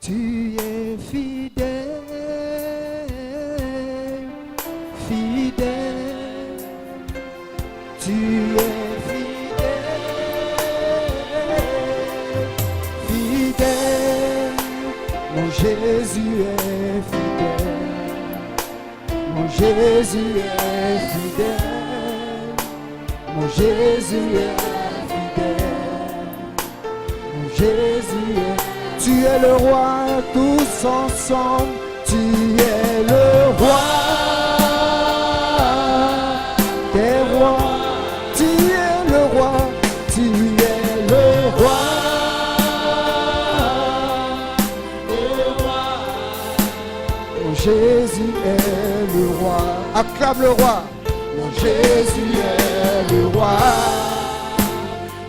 Tu es fidèle, fidèle, tu es fidèle, fidèle, mon Jésus est fidèle, mon Jésus est fidèle, mon Jésus est fidèle, mon Jésus est. Tu es le roi, tous ensemble, tu es le roi des rois, tu es le roi, tu es le roi des rois. Mon Jésus est le roi, acclame le roi. Mon Jésus est le roi,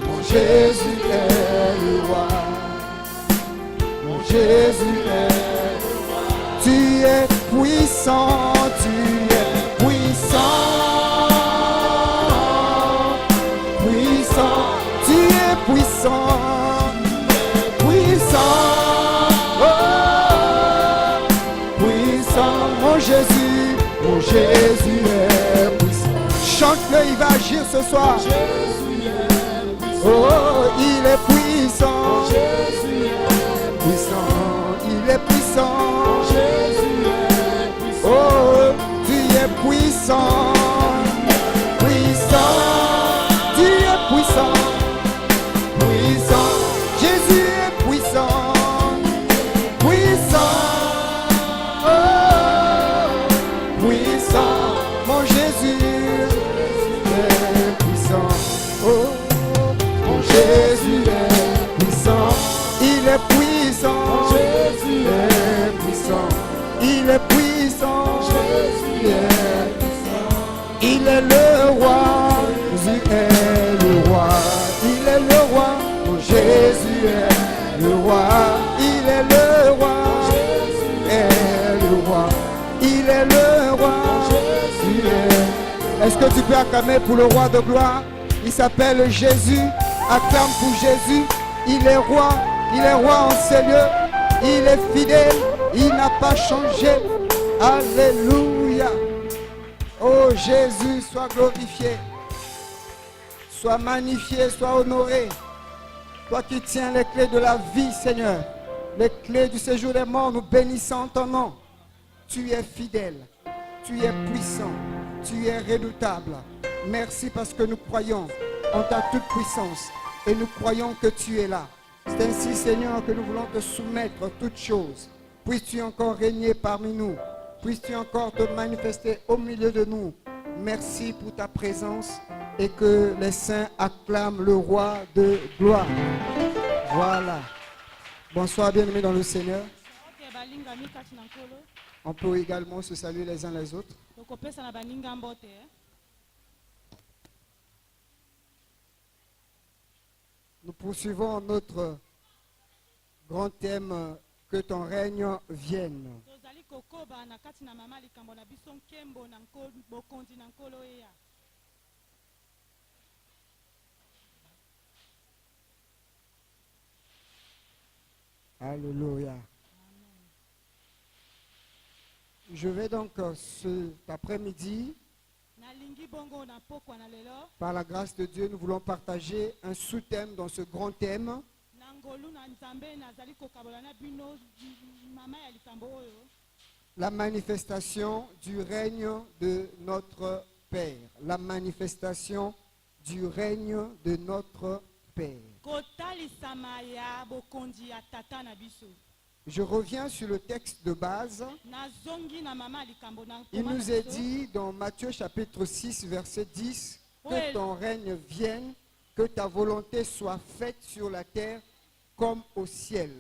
mon Jésus est le roi. Jésus est le roi. Tu es puissant, tu es puissant, puissant, tu es puissant, puissant, oh, puissant, mon Jésus est puissant. Chante-le, il va agir ce soir. Jésus est puissant. Oh, il est puissant. Jésus est puissant, il est puissant. Jésus est puissant. Oh, tu es puissant, puissant, tu es puissant, puissant. Jésus est puissant, puissant, oh, puissant. Mon Jésus est puissant. Oh, mon Jésus est puissant. Il est puissant, Jésus est puissant, il est puissant, Jésus est puissant, il est le roi, Jésus est le roi, il est le roi, oh, Jésus est le roi, il est le roi, Jésus est le roi, il est le roi, Jésus est. Est-ce que tu peux acclamer pour le roi de gloire? Il s'appelle Jésus, acclame pour Jésus, il est roi. Il est roi en ces lieux, il est fidèle, il n'a pas changé. Alléluia. Oh Jésus, sois glorifié, sois magnifié, sois honoré. Toi qui tiens les clés de la vie, Seigneur, les clés du séjour des morts, nous bénissons ton nom. Tu es fidèle, tu es puissant, tu es redoutable. Merci parce que nous croyons en ta toute puissance et nous croyons que tu es là. C'est ainsi, Seigneur, que nous voulons te soumettre toutes choses. Puisses-tu encore régner parmi nous. Puisses-tu encore te manifester au milieu de nous. Merci pour ta présence et que les saints acclament le roi de gloire. Voilà. Bonsoir, bien-aimés dans le Seigneur. On peut également se saluer les uns les autres. Nous poursuivons notre grand thème, que ton règne vienne. Alléluia. Je vais donc cet après-midi, par la grâce de Dieu, nous voulons partager un sous-thème dans ce grand thème. La manifestation du règne de notre Père. La manifestation du règne de notre Père. Je reviens sur le texte de base. Il nous est dit dans Matthieu chapitre 6 verset 10 que ton règne vienne, que ta volonté soit faite sur la terre comme au ciel.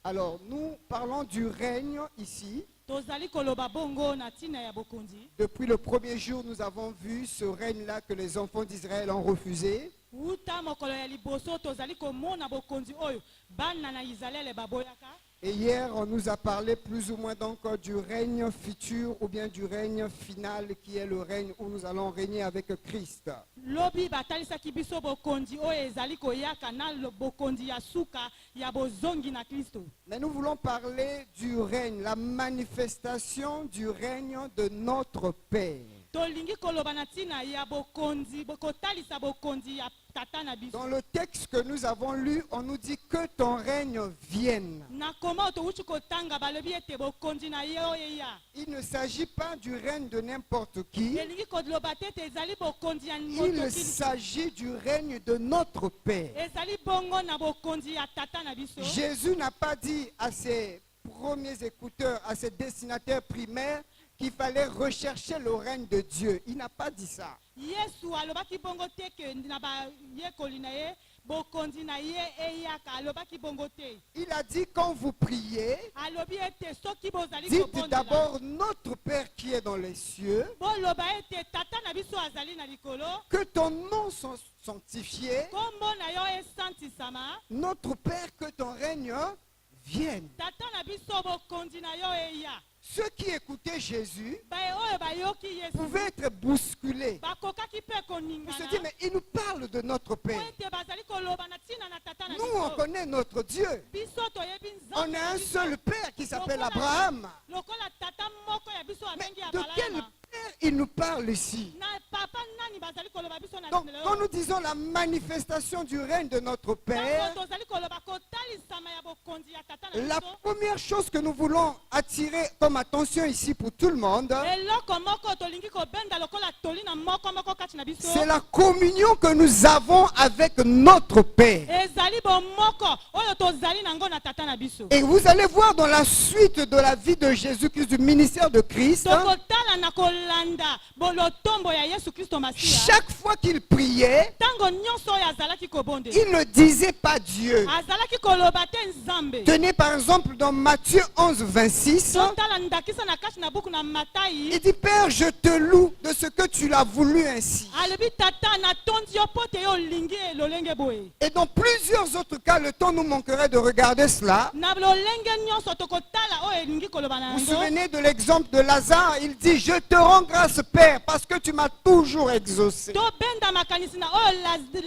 Alors nous parlons du règne ici. Depuis le premier jour, nous avons vu ce règne-là que les enfants d'Israël ont refusé. Et hier, on nous a parlé plus ou moins donc du règne futur ou bien du règne final qui est le règne où nous allons régner avec Christ. Lobi batalisaki biso bokonzi oyo ezali koyaka na bokonzi ya suka ya bozongi na Kristo. Mais nous voulons parler du règne, la manifestation du règne de notre Père. Tolingi koloba na tina ya bokonzi bokotalisa bokonzi ya tata na biso. Dans le texte que nous avons lu, on nous dit que ton règne vienne. Na koma otowuchi kotanga balobi ete bokonzi na ye oyo ya. Il ne s'agit pas du règne de n'importe qui. Elingi koloba te ezali bokonzi ya Il s'agit du règne de notre Père. ezali bongo na bokonzi ya tata na biso. Jésus n'a pas dit à ses premiers écouteurs, à ses destinataires primaires, qu'il fallait rechercher le règne de Dieu. Il n'a pas dit ça. Yesu alobaki bongo te ke na ba yekoli na ye bokonzi na ye eyaka alobaki bongo te. Il a dit quand vous priez, Alobi ete soki bozali dites kobondela. d'abord notre Père qui est dans les cieux, Boloba ete tata na biso azali na likolo. que ton nom soit sanctifié, Kombo na yo esantisama. notre Père que ton règne vienne. Tata na biso bokonzi na yo eya. Ceux qui écoutaient Jésus Bae oyo bayoki Yesu. pouvaient être bousculés. Bakokaki pe Ils koningana. se disent, mais il nous parle de notre Po Père. ete bazali koloba na tina na tata na Nous, on biso. connaît notre Dieu. Biso toyebi On nzambe a na un biso. seul Père qui s'appelle Lokola- Abraham. Lokola tata moko ya biso Mais abengi de quel Abrahama. Père il nous parle ici? Na papa nani bazali koloba biso na Donc, tina quand lelo. nous disons la manifestation du règne de notre Père, Tango tozali koloba kotalisama ya bokonzi ya tata na la biso. première chose que nous voulons attirer comme attention ici pour tout le monde, Eloko moko tolingi kobenda lokola tolina moko moko kati na biso. c'est la communion que nous avons avec notre Père. Ezali bomoko oyo tozali nango na tata na biso. Et vous allez voir dans la suite de la vie de Jésus-Christ, du ministère de Christ, Tokotala na kolanda bolotombo ya Yesu Kristo Masia. chaque fois qu'il priait, Tango nyonso oyo azalaki kobonde. il ne disait pas Dieu. Azalaki koloba te nzambe. Tenez par exemple dans Matthieu 11, 26, Totala ndakisa na kati na buku na il Matai. dit, Père, je te loue de ce que tu l'as voulu ainsi. Alobi tata na tondi yo pote yo lingi lolenge boye. Et dans plusieurs autres cas, le temps nous manquerait de regarder cela. Na lolenge nyonso tokotala oyo lingi koloba na Vous vous yango. souvenez de l'exemple de Lazare? Il dit, je te rends grâce, Père, parce que tu m'as toujours exaucé. Tobenda makanisi na oyo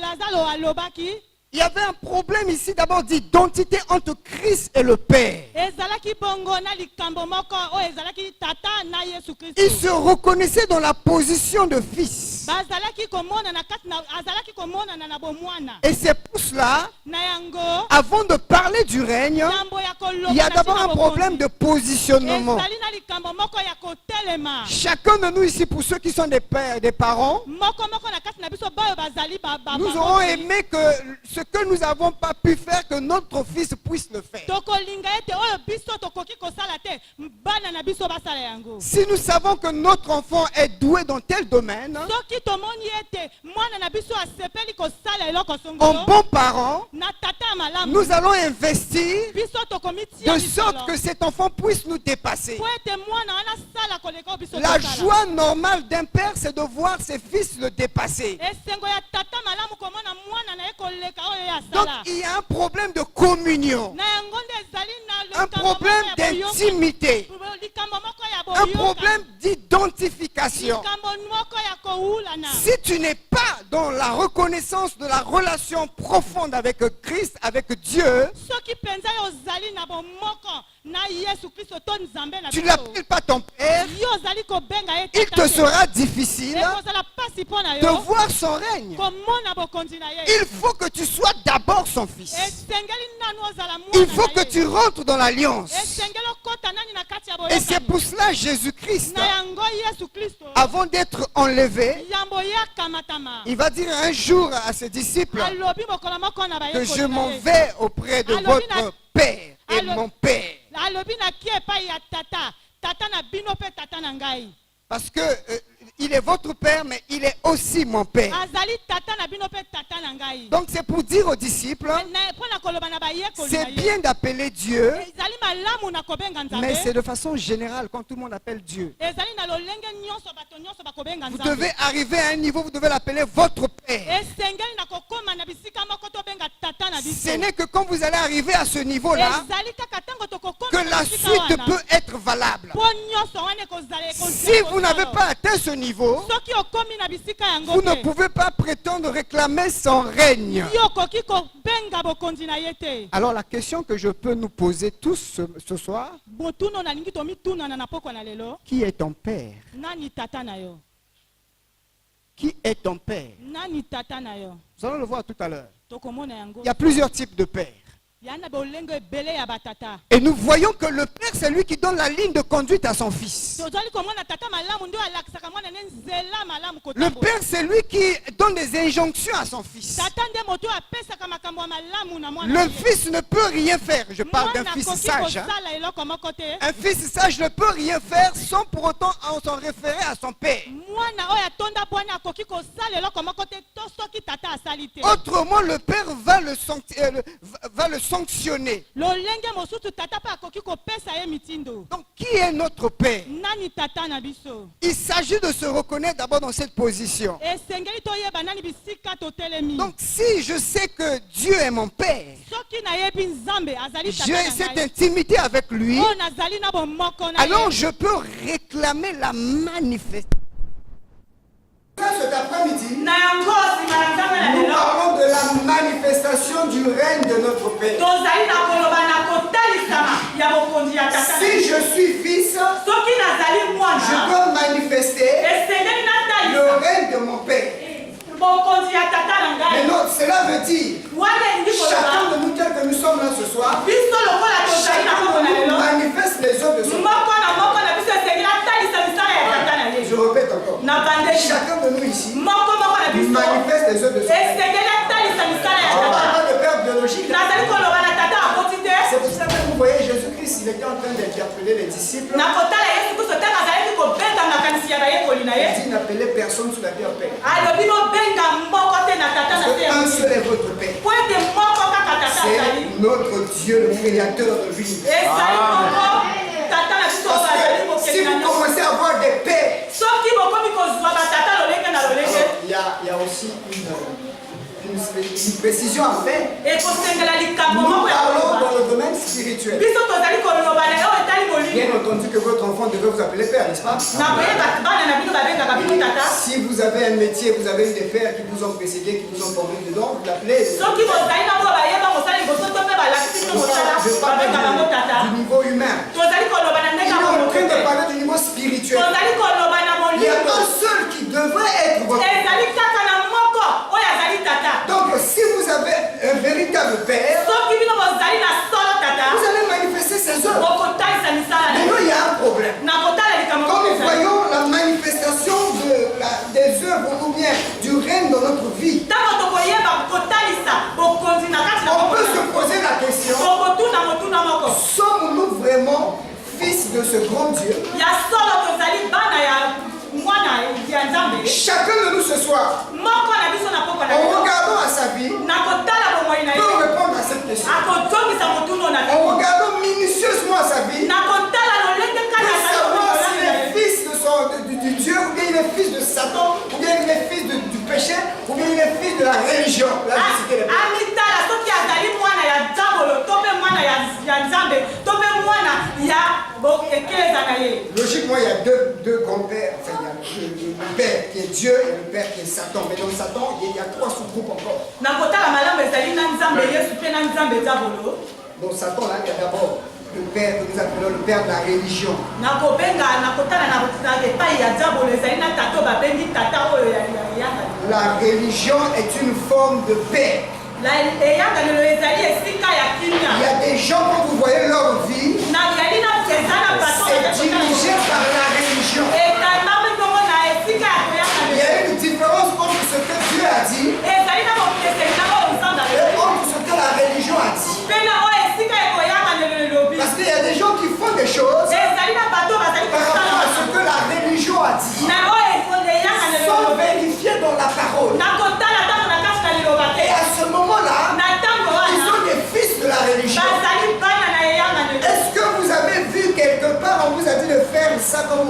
Lazaro alobaki. Il y avait un problème ici d'abord d'identité entre Christ et le Père. Ezalaki bongo na likambo moko oyo ezalaki tata na Yesu Il Kristo. se reconnaissait dans la position de fils. Bazalaki komona na kati na azalaki komona na bomwana. Et c'est pour cela, Na yango avant de parler du règne, nyambo ya koloba il y a na d'abord tina un bokonzi. problème de positionnement. Ezali na likambo moko ya kotelema. Chacun de nous ici, pour ceux qui sont des pères et des parents, Moko moko na kati na biso bayo bazali nous aurons aimé que ce que nous n'avons pas pu faire, que notre fils puisse le faire. tokolinga ete oyo biso tokoki kosala te bana na biso basala yango. Si nous savons que notre enfant est doué dans tel domaine, Soki tomoni ete mwana na biso asepeli kosala eloko en songolo bon parent, na tata ya malamu nous allons investir biso tokomitia de sorte que cet enfant puisse nous dépasser. po ete mwana wana sala koleka oyo biso La tosala. joie normale d'un père, c'est de voir ses fils le dépasser. Esengo ya tata malamu komona mwana na ye koleka oyo ye Donc asala. il y a un problème de communion, Na yango nde ezali na un likambo moko problème ya boyoka. d'intimité, Likambo moko ya un boyoka. problème d'identification. Likambo moko ya kowulana. Si tu n'es pas dans la reconnaissance de la relation profonde avec Christ, avec Dieu, Soki penza yo ozali na bomoko na Yesu Kristo to nzambe na tu ne biso. l'appelles pas ton père, Yo ozali kobenga ye il tata te te. sera difficile Ekozala pasi mpo na de yo voir son règne. komona bokonzi na ye. Il faut que tu sois d'abord son fils. Esengeli nanu ozala mwana Il faut na que ye. tu rentres dans l'alliance. Esengeli okota nani na kati ya Et c'est boyokani. pour cela Jésus-Christ, Na yango Yesu Kristo avant d'être enlevé, yambo yakamatama. il va dire un jour à ses disciples Alobi mokolo moko na que je bayekoli na m'en ye. vais auprès de Alors, votre Père et alors- mon Père. Alobi nakie epai ya tata tata na bino mpe tata na ngai. Parce que il est votre Père, mais il est aussi mon Père. Azali tata na bino mpe tata na ngai. Donc c'est pour dire aux disciples, Mpo na koloba na bayekoli na c'est ye. bien d'appeler Dieu, Ezali malamu na kobenga mais c'est nzambe. de façon générale quand tout le monde appelle Dieu. Ezali na lolenge nyonso bato nyonso bakobenga Vous nzambe. devez arriver à un niveau, vous devez l'appeler votre Père. Esengeli na kokoma na bisika moko tobenga tata na biso. Ce n'est que quand vous allez arriver à ce niveau-là, Ezali kaka tango tokokoma que la suite peut être valable. Si vous n'avez pas atteint ce niveau, vous ne pouvez pas prétendre réclamer son règne. Alors la question que je peux nous poser tous ce soir, qui est ton père? Qui est ton père? Nous allons le voir tout à l'heure. Il y a plusieurs types de pères. Et nous voyons que le père, c'est lui qui donne la ligne de conduite à son fils. Le père, c'est lui qui donne des injonctions à son fils. Le fils ne peut rien faire. Je parle d'un fils sage. Un fils sage ne peut rien faire sans pour autant s'en référer à son père. Autrement, le père va le sanctionner. Donc, qui est notre père? Il s'agit de se reconnaître d'abord dans cette position. Donc, si je sais que Dieu est mon père, j'ai cette intimité avec lui, alors je peux réclamer la manifestation. Cet après-midi, nous parlons de la manifestation du règne de notre Père. Si je suis fils, je peux manifester le règne de mon Père. Mais non, cela veut dire, chacun de nous tel que nous sommes là ce soir, chacun de nous manifeste les œuvres de son Père. Je répète encore. Chacun de nous ici manifeste les œuvres de son Père. On ne parle pas de père biologique. C'est pour ça que vous voyez Jésus-Christ, il était en train d'interpeller les disciples. Il dit n'appelez personne sous la terre Père. Parce qu'un seul est votre Père. C'est notre Dieu, le créateur de l'univers. Si vous commencez à avoir des pères, il y a aussi une précision à faire. Nous parlons dans le domaine spirituel. Bien entendu que votre enfant devait vous appeler père, n'est-ce pas? Si vous avez un métier, vous avez eu des pères qui vous ont précédé, qui vous ont formé dedans, vous l'appelez. Je parle du niveau humain. Il est en train de parler du niveau spirituel. Il y a un seul qui devrait être votre père. Donc si vous avez un véritable père, vous allez manifester ses œuvres. Maintenant il y a un problème. Quand nous voyons la manifestation des œuvres ou bien du règne dans notre vie, on peut se poser la question, sommes-nous vraiment fils de ce grand Dieu? Chacun de nous ce soir, en regardant à sa vie, peut répondre à cette question. En regardant minutieusement à sa vie, peut savoir s'il est fils du Dieu, ou bien il est fils de Satan, ou bien il est fils du péché, ou bien il est fils de la religion. Là, logiquement, il y a deux grands-pères. Enfin, il y a le père qui est Dieu et le père qui est Satan. Mais dans Satan, il y a trois sous-groupes encore. Dans Satan, là, il y a d'abord le père que nous appelons le père de la religion. La religion est une forme de paix. Il y a des gens, quand vous voyez leur vie, c'est dirigé par la religion. Il y a une différence entre ce que Dieu a dit et entre ce que la religion a dit. Parce qu'il y a des gens qui font des choses par rapport à ce que la religion a dit, sans vérifier dans la parole. Et à ce moment-là, ils sont des fils de la religion. Est-ce que vous avez vu quelque part, on vous a dit de faire ça comme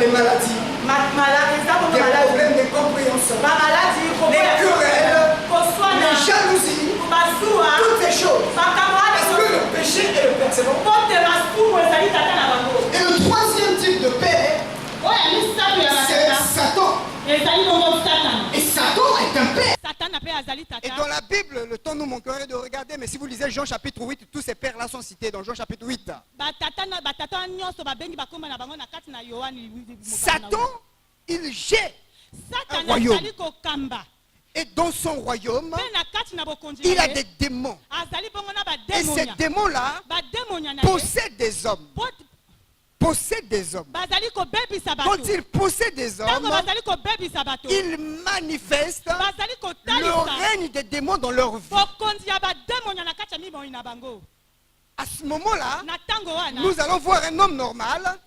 des maladies, des problèmes de compréhension, les querelles, les jalousies, toutes ces choses. Parce que le péché est le père, c'est bon. Et le troisième type de père, c'est Satan. Et Satan est un père. Et dans la Bible, le temps nous manquerait de regarder, mais si vous lisez Jean chapitre 8, tous ces pères-là sont cités dans Jean chapitre 8. Satan, il gère un royaume. Et dans son royaume, il a des démons. Et ces démons-là possèdent des hommes. Possède des hommes. Quand il possède des hommes, il manifeste le règne des démons dans leur vie. À ce moment-là, nous allons voir un homme normal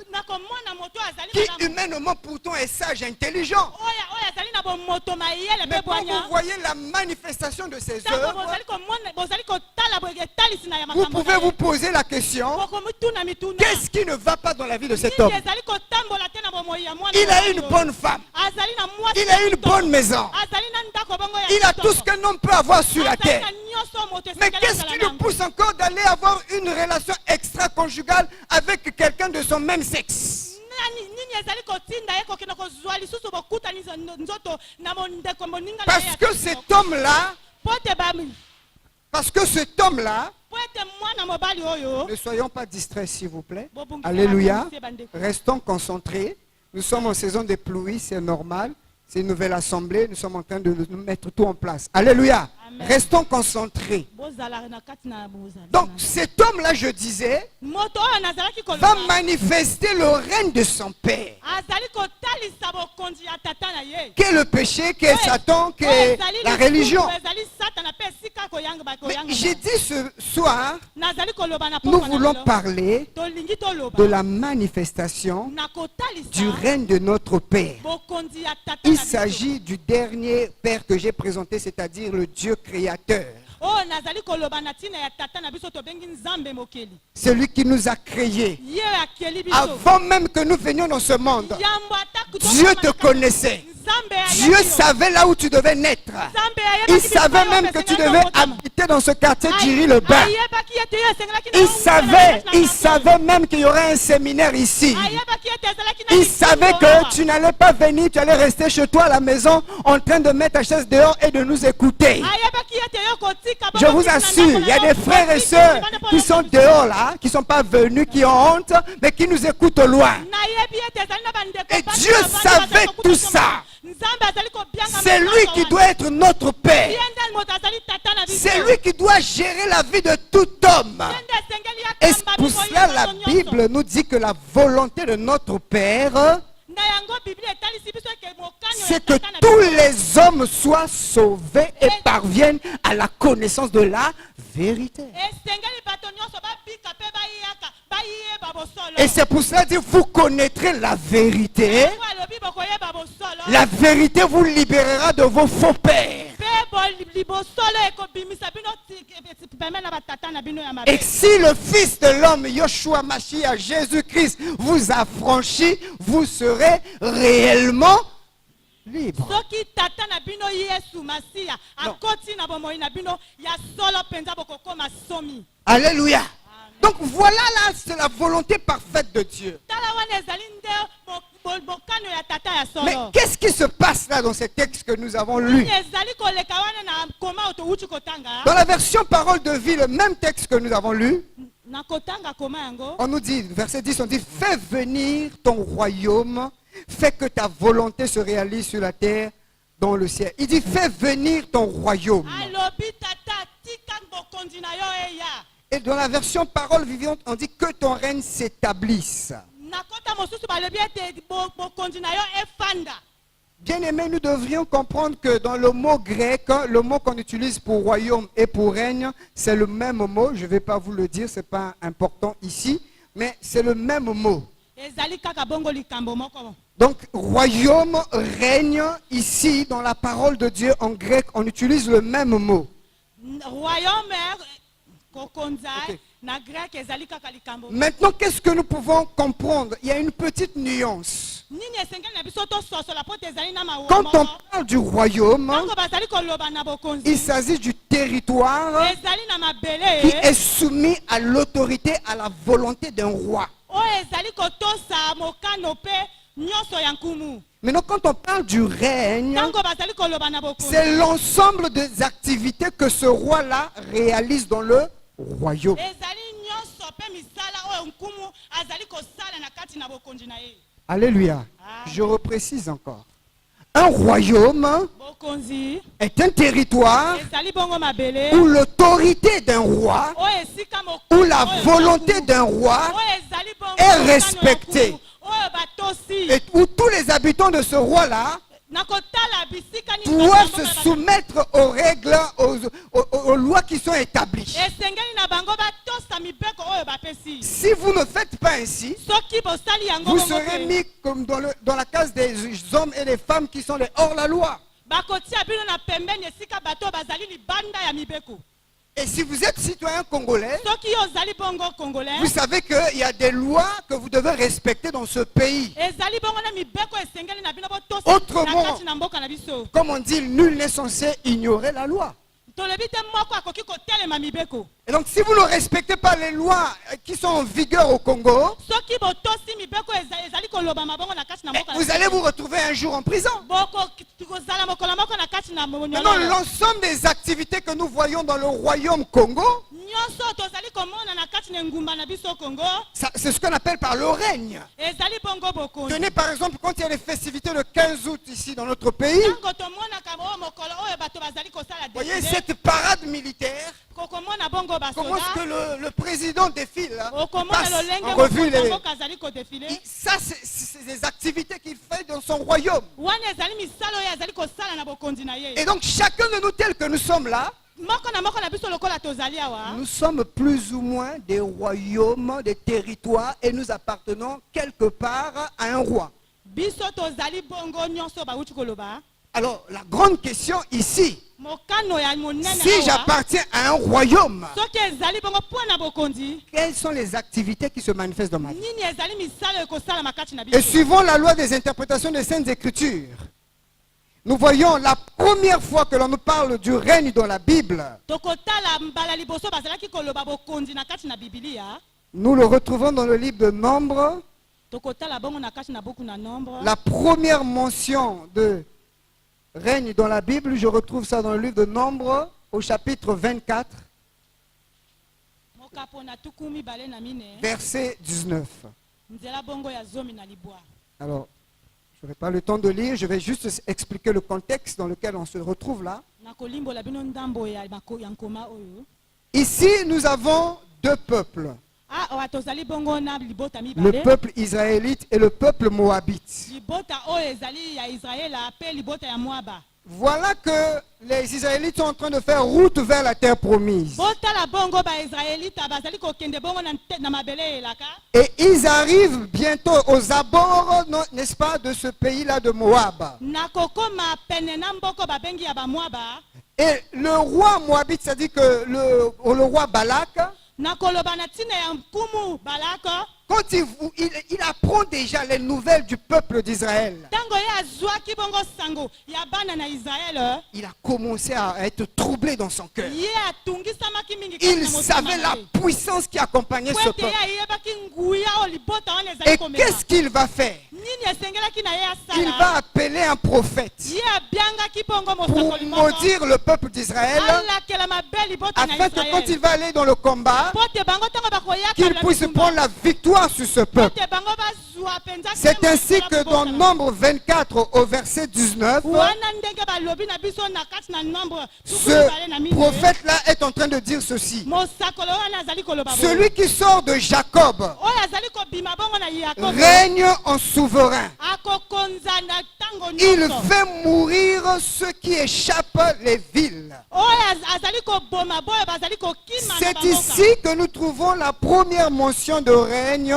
qui humainement pourtant est sage et intelligent. Mais quand vous voyez la manifestation de ses œuvres, vous pouvez vous poser la question, qu'est-ce qui ne va pas dans la vie de cet homme? Il a une bonne femme, il a une bonne maison, il a tout ce qu'un homme peut avoir sur la terre. Mais qu'est-ce qui le pousse encore d'aller avoir une relation extra-conjugale avec quelqu'un de son même sexe? Parce que cet homme-là, ne soyons pas distraits s'il vous plaît. Alléluia. Restons concentrés. Nous sommes en saison de pluie, c'est normal. C'est une nouvelle assemblée, nous sommes en train de mettre tout en place. Alléluia. Amen. Restons concentrés. Donc cet homme-là, je disais, va manifester le règne de son Père. Qu'est le péché, qu'est Satan, qu'est la religion. Mais j'ai dit ce soir, nous voulons parler de la manifestation du règne de notre Père. Il s'agit du dernier Père que j'ai présenté, c'est-à-dire le Dieu créateur. Celui qui nous a créés. Avant même que nous venions dans ce monde, Dieu te connaissait. Dieu savait là où tu devais naître. Il savait même que tu devais habiter dans ce quartier d'Iri-le-Bain. Il savait même qu'il y aurait un séminaire ici. Il savait que tu n'allais pas venir, tu allais rester chez toi à la maison en train de mettre ta chaise dehors et de nous écouter. Je vous assure, il y a des frères et sœurs qui sont dehors là, qui ne sont pas venus, qui ont honte, mais qui nous écoutent au loin. Et Dieu savait tout ça. C'est lui qui doit être notre Père. C'est lui qui doit gérer la vie de tout homme. Et pour cela, la Bible nous dit que la volonté de notre Père, c'est que tous les hommes soient sauvés et parviennent à la connaissance de la vérité. Et c'est pour cela que vous connaîtrez la vérité. La vérité vous libérera de vos faux pères. Et si le Fils de l'homme, Yoshua Mashiach, Jésus-Christ, vous a franchi, vous serez réellement libre. Alléluia. Donc voilà là, c'est la volonté parfaite de Dieu. Mais qu'est-ce qui se passe là dans ces textes que nous avons lus? Dans la version Parole de vie, le même texte que nous avons lu, on nous dit, verset 10, on dit, fais venir ton royaume, fais que ta volonté se réalise sur la terre, dans le ciel. Il dit, fais venir ton royaume. Et dans la version Parole vivante, on dit que ton règne s'établisse. Bien aimé, nous devrions comprendre que dans le mot grec, le mot qu'on utilise pour royaume et pour règne, c'est le même mot. Je ne vais pas vous le dire, ce n'est pas important ici, mais c'est le même mot. Donc, royaume, règne, ici, dans la parole de Dieu en grec, on utilise le même mot. Royaume, okay. Na grec ezali kaka likambo. Maintenant, qu'est-ce que nous pouvons comprendre? Il y a une petite nuance. Nini esengeli na biso to sosola po ezali na mawa. Quand on parle du royaume, Tango bazali koloba na bokonzi. il s'agit du territoire Ezali na mabele. qui est soumis à l'autorité, à la volonté d'un roi. O ezali kotosa mokano pe nyonso ya nkumu. Maintenant, quand on parle du règne, Tango bazali koloba na bokonzi. c'est l'ensemble des activités que ce roi-là réalise dans le royaume. Ezali nyonso pe misala o nkumu azali kosala na kati na bokonzi na ye. Alléluia. Je reprécise encore. Un royaume Bokonzi est un territoire ezali bongo mabele. où l'autorité d'un roi, O esika mokano. où la volonté d'un roi O ezali bongo est mokano ya respectée. nkumu. O batosi. et où tous les habitants de ce roi-là Nakotala bisika ni doivent se soumettre aux règles, aux lois qui sont établies. esengeli na bango batosa mibeko oyo bapesi. Si vous ne faites pas ainsi, Soki bosali yango vous bongo serez te, mis comme dans la case des hommes et des femmes qui sont les hors-la-loi. bakotia bino na pembeni esika bato bazali libanda ya mibeko. Et si vous êtes citoyen congolais, Soki ozali bongo congolais, vous savez qu'il y a des lois que vous devez respecter dans ce pays. ezali bongo na mibeko esengeli na bino botosa Autrement, na kati na mboka na biso. Comme on dit, nul n'est censé ignorer la loi. Tolobi te moko akoki kotelema mibeko. Et donc si vous ne respectez pas les lois qui sont en vigueur au Congo, Soki botosi mibeko ezali koloba mabongo na kati na mboka na vous allez vous retrouver un jour en prison. boko kozala mokolo moko na kati na Maintenant, monyolo. l'ensemble des activités que nous voyons dans le royaume Congo, Nyonso tozali komona na kati na ngumba na biso Congo, c'est ce qu'on appelle par le règne. ezali bongo bokonzi. Tenez par exemple, quand il y a les festivités le 15 août ici dans notre pays, Tango tomonaka bo mokolo oyo bato bazali kosala vous voyez défilé, cette parade militaire, kokomona bongo comment est-ce basoda, que le président défile, hein, okomona passe lolenge en revue mokonzi les... mboka azali kodefile. Ça, c'est des activités qu'il fait dans son royaume. Wana ezali misala oyo azali kosala na bokonzi na ye. Et donc chacun de nous tels que nous sommes là, Moko na biso lokola tozali awa, nous sommes plus ou moins des royaumes, des territoires, et nous appartenons quelque part à un roi. biso tozali bongo nyonso bauti koloba. Alors la grande question ici, Mokano ya monene si awa, j'appartiens à un royaume, soki ezali bongo mpo na bokonzi, quelles sont les activités qui se manifestent dans ma vie? nini ezali misala ekosala makati na Et biso. suivant la loi des interprétations des Saintes Écritures, nous voyons la première fois que l'on nous parle du règne dans la Bible, Tokotala mbala liboso bazalaki koloba bokonzi na kati na Biblia. nous le retrouvons dans le livre de Nombres. Tokotala bongo na kati na boku na Nombre. La première mention de règne dans la Bible, je retrouve ça dans le livre de Nombres au chapitre 24, Mokapo na tukumi bale na mine. verset 19. Nzela bongo ya zomi na libwa. Alors, je n'aurai pas le temps de lire, je vais juste expliquer le contexte dans lequel on se retrouve là. Na kolimbo la bino ndambo ya nkoma oyo. Ici, nous avons deux peuples, Ah, owa tozali bongo na libota le mibale. peuple israélite et le peuple moabite. Libota oyo ezali ya Israela pe libota ya Moaba. Voilà que les Israélites sont en train de faire route vers la terre promise. Botala bongo ba Israelita bazali kokende bongo na mabele elaka. Et ils arrivent bientôt aux abords, n'est-ce pas, de ce pays-là de Moab. Na kokoma pene na mboko babengi ya ba Moaba. Et le roi moabite, c'est-à-dire que le roi Balak, Na koloba na tina ya nkumu Balaka. quand il apprend déjà les nouvelles du peuple d'Israël, Tango ya zwaki bongo sango ya bana na Israël. il a commencé à être troublé dans son cœur. Ye atungisamaki mingi Il savait la puissance qui accompagnait ce Kwete peuple. ya yebaki nguya o libota wana ezali Et komela. qu'est-ce qu'il va faire? Nini esengelaki na ye Il asala. va appeler un prophète Ye abiangaki bongo pour mosakoli moko. maudire le peuple d'Israël, Alakela mabe libota na afin que quand il Israël. va aller dans le combat, Pote bango tango bakoyaka qu'il na puisse bitumba. prendre la victoire sur ce peuple. Pote bango bazwa penza C'est kema ainsi mosala que dans kobota. Nombre 24 au verset 19, Wana ndenge balobi na biso na kati na nombre ce prophète-là est en train de dire ceci. mosakolo wana azali koloba boye. Celui qui sort de Jacob Oyo azali kobima bongo na Yakobo. règne en souverain. Akokonza na tango Il nyonso. fait mourir ceux qui échappent les villes. Oyo azali koboma boyo bazali kokima na C'est bangoka. ici que nous trouvons la première mention de règne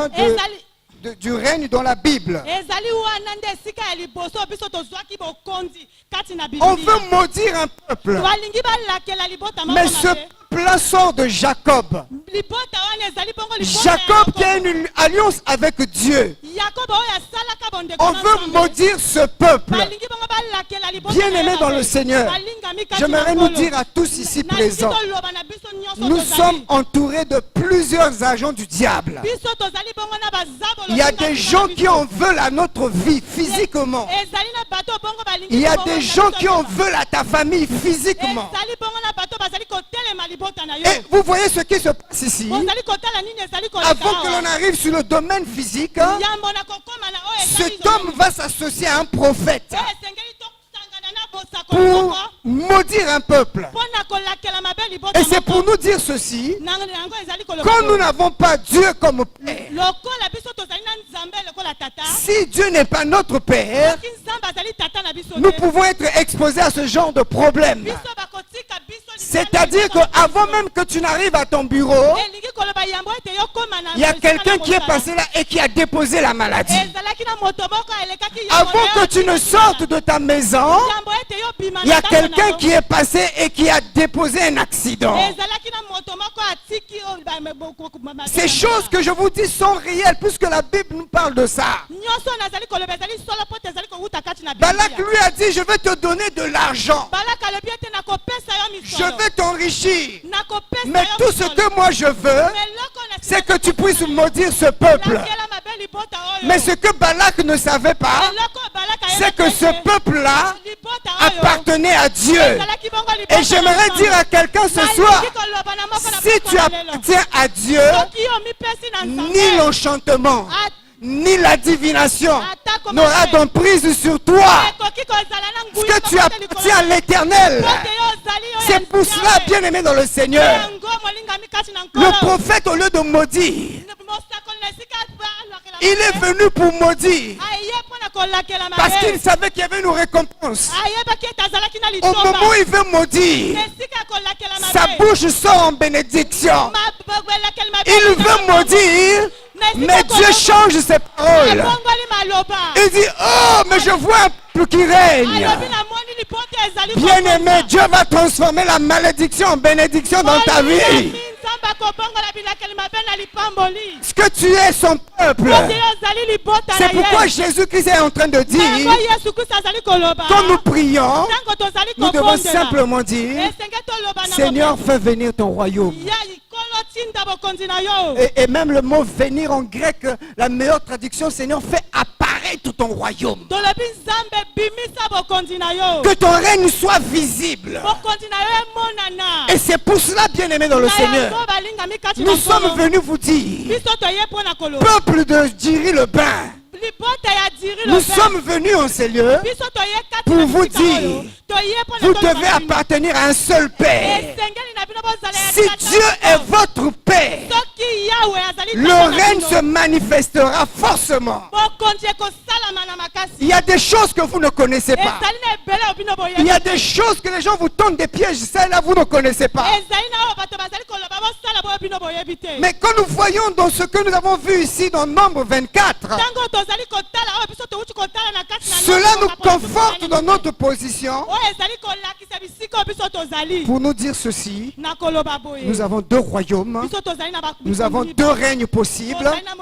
du règne dans la Bible. ezali wana nde esika ya liboso biso tozwaki bokonzi kati na On Biblia. veut maudire un peuple. Balingi balakela libota moko Mais ce mabe. plan sort de Jacob. libota wana ezali bongo libota Jacob qui a une alliance avec Dieu. Yakobo oyo asalaka bondeko On na veut Nzambe. maudire ce peuple. Balingi bongo balakela libota Bien na aimé ye dans mabe. le Seigneur, Balingami kati j'aimerais na nous nkolo. dire à tous ici Na présents, biso toloba na biso nyonso nous tozali. sommes entourés de plusieurs agents du diable. Biso tozali bongo na bazabo Il y a lolinga des biso gens na qui biso. en veulent à notre vie physiquement. Ezali na bato bongo balingi Il y a bongo des na gens biso qui en toloba. veulent à ta famille physiquement. Ezali bongo na bato bazali kotelema libota na yo. Et vous voyez ce qui se passe ici. Bozali kotala nini ezali koleka Avant que awa. l'on arrive sur le domaine physique, hein, Yambo na kokoma na oyo ezali cet homme va s'associer à un prophète oyo esengeli tosangana na bosako moko pour maudire un peuple. mpona kolakela mabe libota Et c'est moko. pour nous dire ceci, Nango ezali koloba quand nous boye. n'avons pas Dieu comme Père, lokola biso tozali na nzambe lokola tata si Dieu n'est pas notre Père, soki nzambe azali tata na biso nous te, pouvons être exposés à ce genre de problème. biso bakotika biso C'est-à-dire qu'avant même que tu n'arrives à ton bureau, elingi koloba yambo ete yokoma na il y a esika quelqu'un na qui est kosala. passé là et qui a déposé la maladie. ezalaki na moto moko elekaki yango Avant na yo que tu ne atikaki sortes de ta maison, yambo ete yobima il y a na ndako na quelqu'un yo. qui est passé et qui a déposé un accident. ezalaki na moto moko atiki oyo Ces choses que je vous dis sont réelles puisque la Bible nous parle de ça. nyonso nazali koloba ezali solo po te ezali kowuta kati na Balak Biblia. lui a dit, je vais te donner de l'argent. balaka alobi ete nakopesa yo Je misolo vais t'enrichir. nakopesa Mais yo tout ce misolo. que moi je veux, Mais loko na c'est que tu puisses maudire ce peuple. lakela mabe libota oyo. Mais ce que Balak ne savait pas, Eloko balaka c'est que yebaka ce ete peuple-là libota oyo appartenait à Dieu. ezalaki bongo libota Et j'aimerais na dire à quelqu'un ce Nalingi soir, koloba na moko na si poko tu na lelo. appartiens à Dieu, soki yo mipesi na ni nzambe l'enchantement, ni la divination n'aura atako d'emprise sur toi. ekoki kozala na nguya Parce que tu appartiens à l'Éternel. C'est pour cela, bien aimé dans le Seigneur, yango molingami kati na le nkolo prophète, au lieu de maudire, mosakoli na esika alakela il est venu pour maudire. aye mpona kolakela Parce qu'il mabe savait qu'il y avait une récompense. ayebaki ete azalaki na Au moment litomba où il veut maudire, esika ya kolakela sa mabe bouche sort en bénédiction. elakeli mabe Il veut maudire, mais Dieu change ses paroles. ebongoli maloba Il dit, oh, mais je vois un peuple qui règne. alobi namoni lipoto ezali Bien-aimé, Dieu va transformer la malédiction en bénédiction dans ta vie. nzambe akobongola bilakeli mabe na lipamboli Parce que tu es son peuple. soki ozali libota C'est na pourquoi ye Jésus-Christ est en train de dire, yango yesu kristo azali koloba quand nous prions, ntango tozali nous devons kobondela simplement dire, esenge toloba na Seigneur, fais venir ton royaume. ya likolo tinda bokonzi na yo Et même le mot venir en grec, la meilleure traduction, Seigneur, fais apparaître ton royaume. tolobi nzambe bimisa bokonzi na yo Que ton règne soit visible. bokonzi na yo emonana Et c'est pour cela, bien-aimé dans le na Seigneur, yango balingami kati na nous sommes nkolo venus vous dire, biso toye mpona koloba peuple de Diri-le-Bain, libota ya diri nous sommes venus en ces lieux, biso toye kati pour na vous bisika oyo dire, toye mpona vous toloba devez na bino. appartenir à un seul Père. esengeli na bino bozala ya Si tata Dieu est moko. votre Père, soki yawe azali le tata na règne bino, se manifestera forcément. bokonzi ekosalama na makasi Il y a des choses que vous ne connaissez pas. ezali na ebele oyo bino Il y a boyebi des choses que les gens vous tendent des pièges, ça là vous ne connaissez pas. ezali na oyo bato bazali koloba bosala boyo bino boyebi te Mais quand nous voyons dans ce que nous avons vu ici dans Nombre 24, ntango tozali kotala oyo biso touti kotala na kati na cela Nombre nous conforte dans notre position oyo ezali kolakisa bisika oyo biso tozali pour nous dire ceci. na koloba boye Nous avons deux royaumes, biso tozali na nous avons deux règnes possibles. tozali na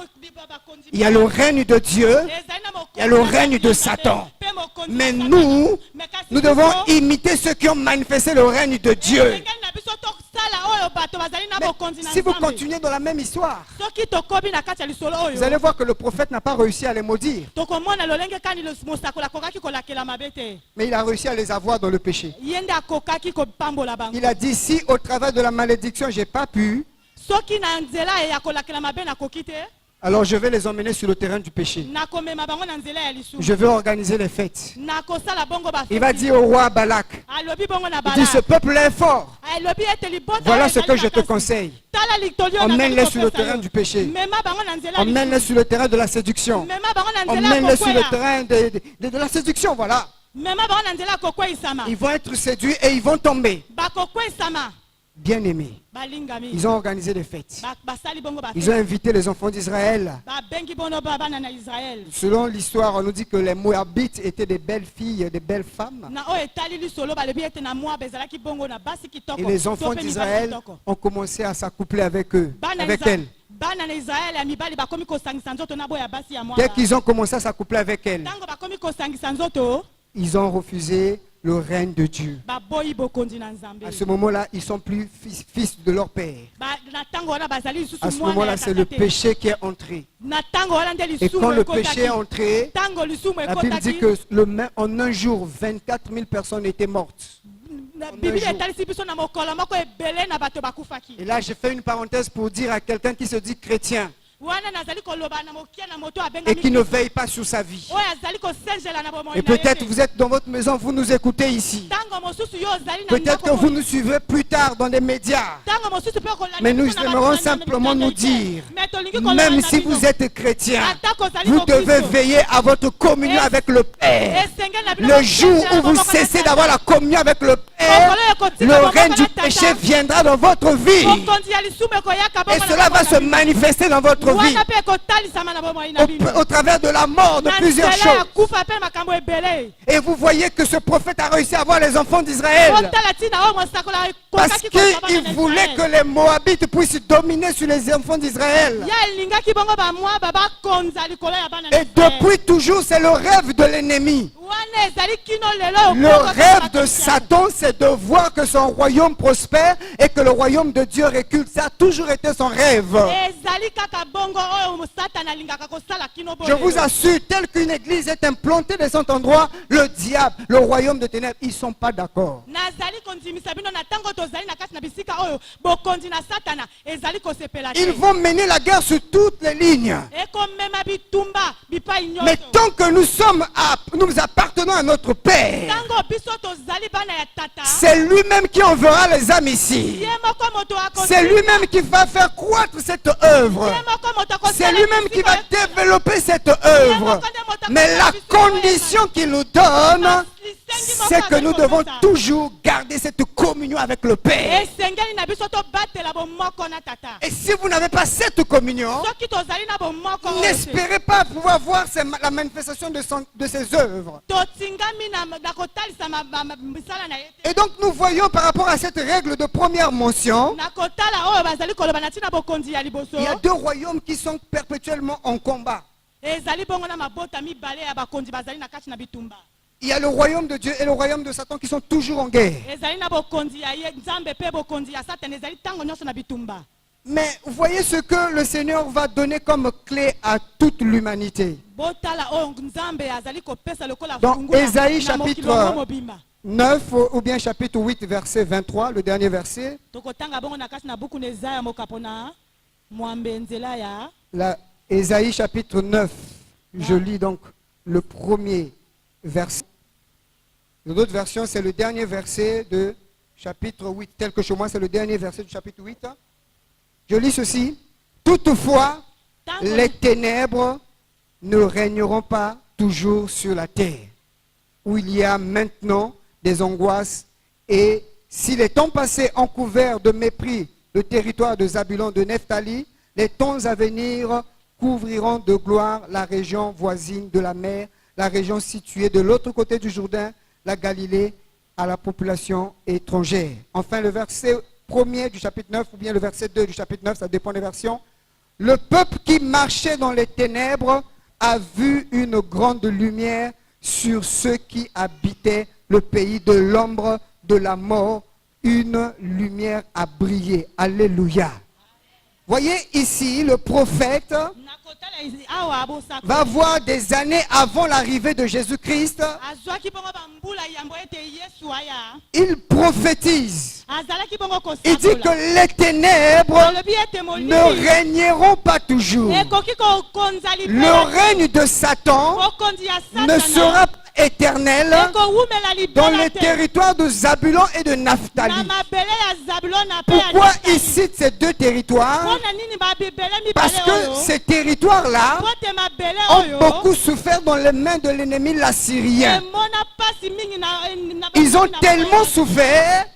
bakonzi Il y a le règne de Dieu, ezali na mokonzi il y a le na règne de Nzambe, Satan. mpe mokonzi Mais na nous, Satana. Mais kasi nous biso, devons imiter ceux qui ont manifesté le règne de Dieu. esengeli na biso tosala oyo bato bazali na Mais bokonzi na si vous Nzambe. continuez dans la même histoire, soki tokobi na kati ya lisolo vous allez oyo voir que le prophète n'a pas réussi à les maudire, tokomona lolenge kani mosakoli akokaki kolakela mabe te mais il a réussi à les avoir dans le péché. ye nde akokaki kopambola bango Il a dit, si au travers de la malédiction, j'ai pas pu, soki na nzela ya kolakela mabe nakoki te alors je vais les emmener sur le terrain du péché. nakomema bango na nzela ya lisumu Je vais organiser les fêtes. nakosala bongo Il va bafeti dire au roi Balak, alobi bongo na il dit, ce bala peuple est fort. alobi ete libota Voilà oyo ce ezali que je te makasi. conseille. tala litoli oyo Emmène-les nazali sur le kopesa terrain yo. du péché. mema bango na nzela ya Emmène-les lisumu. sur le terrain de la séduction. mema bango na nzela ya Emmène-les sur le kokwea terrain de la séduction, voilà. mema bango na nzela ya kokweisama Ils vont être séduits et ils vont tomber. bakokweisama bien-aimés. balingami Ils ont organisé des fêtes. basali bongo ba Ils ont invité les enfants d'Israël. bengi bono bana na Israël Selon l'histoire, on nous dit que les Moabites étaient des belles filles, des belles femmes. na o etali lisolo balobi ete na mwa bezalaki bongo na basi kitoko Et les enfants d'Israël ont commencé à s'accoupler avec eux, avec elles. bana na Israël ya mibali bakomi kosangisa nzoto na boya basi ya mwa Dès qu'ils ont commencé à s'accoupler avec elles, tango bakomi kosangisa nzoto ils ont refusé le règne de Dieu. baboyi bokonzi na nzambe À ce moment-là, ils sont plus fils de leur père. na tango wana bazali lisusu À ce mwana moment-là, ya c'est le tata te. péché qui est entré. na tango wana nde Et lisumu quand le ekotaki. péché est entré, tango lisumu la Bible dit ekotaki que en un jour, 24 000 personnes étaient mortes. na en bibili un jour. etalisi biso na mokolo moko ebele na bato bakufaki Et là, j'ai fait une parenthèse pour dire à quelqu'un qui se dit chrétien wana nazali koloba na mokia na moto et qui ne abengami veille pas sur sa vie. oyo azali kosengela na bomoi Et na ye peut-être te. vous êtes dans votre maison, vous nous écoutez ici. tango mosusu yo ozali na Peut-être que ndako vous boye. nous suivez plus tard dans les médias. tango mosusu mpe okolanda Mais nous biso na aimerons bato na simplement mitandao nous te. dire, Mais tolingi koloba même na si bino. vous êtes chrétien, Atako ozali vous mokristo. devez veiller à votre communion avec le Père. Esengeli na bino Le jour bosengela où vous maboko na cessez Tata. d'avoir la communion avec le Père, Mokolo ekotika le maboko règne na du Tata. péché viendra dans votre vie. Mokonzi ya lisumu ekoyaka bongo Et na cela bomoi va na se bino. manifester dans votre vie wana mpe ekotalisama na bomoi na bino au travers de la mort de na plusieurs nzela ya choses. kufa mpe makambo ebele Et vous voyez que ce prophète a réussi à avoir les enfants d'Israël. otala ntina oyo mosakola Parce ekokaki kozwa bana qu'il na voulait que Israël. les Moabites puissent dominer sur les enfants d'Israël. ye alingaki bongo bamwaba bakonza likolo ya bana na Et Israël. depuis toujours, c'est le rêve de l'ennemi. wana ezali kino lelo Le rêve de Satan, c'est de voir que son royaume prospère et que le royaume de Dieu recule. Ça a toujours été son rêve. ezali kaka bongo oyo satana alingaka kosala kino Je vous assure, tel qu'une église est implantée dans cet endroit, le diable, le royaume de ténèbres, ils ne sont pas d'accord. nazali kondimisa bino na ntango tozali na kati na bisika oyo bokonzi na satana ezali kosepela te Ils vont mener la guerre sur toutes les lignes. ekomema bitumba bipai Mais nyonso tant que nous appartenons à notre Père, ntango biso tozali bana ya tata c'est lui-même qui enverra les âmes ici. ye moko moto C'est lui-même qui va faire croître cette œuvre. ye moko moto akosala C'est lui-même qui bisika va oyo- développer cette œuvre. Mais la condition qu'il nous donne, c'est que nous devons toujours garder cette communion avec le Père. esengeli na biso tobatela bomoko na tata Et si vous n'avez pas cette communion, soki tozali na bomoko oyo te, n'espérez pas pouvoir voir la manifestation de ses œuvres. totingami na kotalisa misala na ye te Et donc nous voyons par rapport à cette règle de première mention, na kotala oyo bazali koloba na ntina bokonzi ya liboso il y a deux royaumes qui sont perpétuellement en combat. ezali bongo na mabota mibale ya bakonzi bazali na kati na bitumba Il y a le royaume de Dieu et le royaume de Satan qui sont toujours en guerre. ezali na bokonzi ya ye nzambe mpe bokonzi ya satana ezali ntango nyonso na bitumba Mais vous voyez ce que le Seigneur va donner comme clé à toute l'humanité. botala oyo nzambe azali kopesa lokola Dans fungu na- Ésaïe na mokili chapitre- yango mobimba 9 ou bien chapitre 8 verset 23, le dernier verset. tokotanga bongo na kati na buku na Ezaya mokapo na mwambe nzela ya Ésaïe chapitre 9, je lis donc le premier verset. Dans d'autres versions, c'est le dernier verset de chapitre 8. Tel que chez moi, c'est le dernier verset du chapitre 8. Je lis ceci. Toutefois, Tango- les ténèbres ne régneront pas toujours sur la terre, où il y a maintenant des angoisses. Et si les temps passés ont couvert de mépris le territoire de Zabulon, de Nephtali, les temps à venir couvriront de gloire la région voisine de la mer, la région située de l'autre côté du Jourdain, la Galilée, à la population étrangère. Enfin, le verset 1er du chapitre 9, ou bien le verset 2 du chapitre 9, ça dépend des versions. Le peuple qui marchait dans les ténèbres a vu une grande lumière sur ceux qui habitaient le pays de l'ombre de la mort. Une lumière a brillé. Alléluia. Voyez ici, le prophète na kotala awa abosako va voir des années avant l'arrivée de Jésus-Christ. azwaki bongo bambula yambo ete yesu aya Il prophétise. azalaki bongo Il dit kosakola que les ténèbres alobi ete molili ne régneront pas toujours. ekoki kokonza Le libela règne de Satan bokonzi ya ne satana sera pas éternel ekowumela dans libela les te territoires de Zabulon et de na Naphtali. mabele ya zabulona mpe ya Pourquoi Naftali. il cite ces deux territoires? mpona nini babibele Parce mibale que oyo ces territoires-là po te mabele ont oyo beaucoup souffert dans les mains de l'ennemi l'assyrien. emona mpasi mingi na Ils ont na- tellement souffert,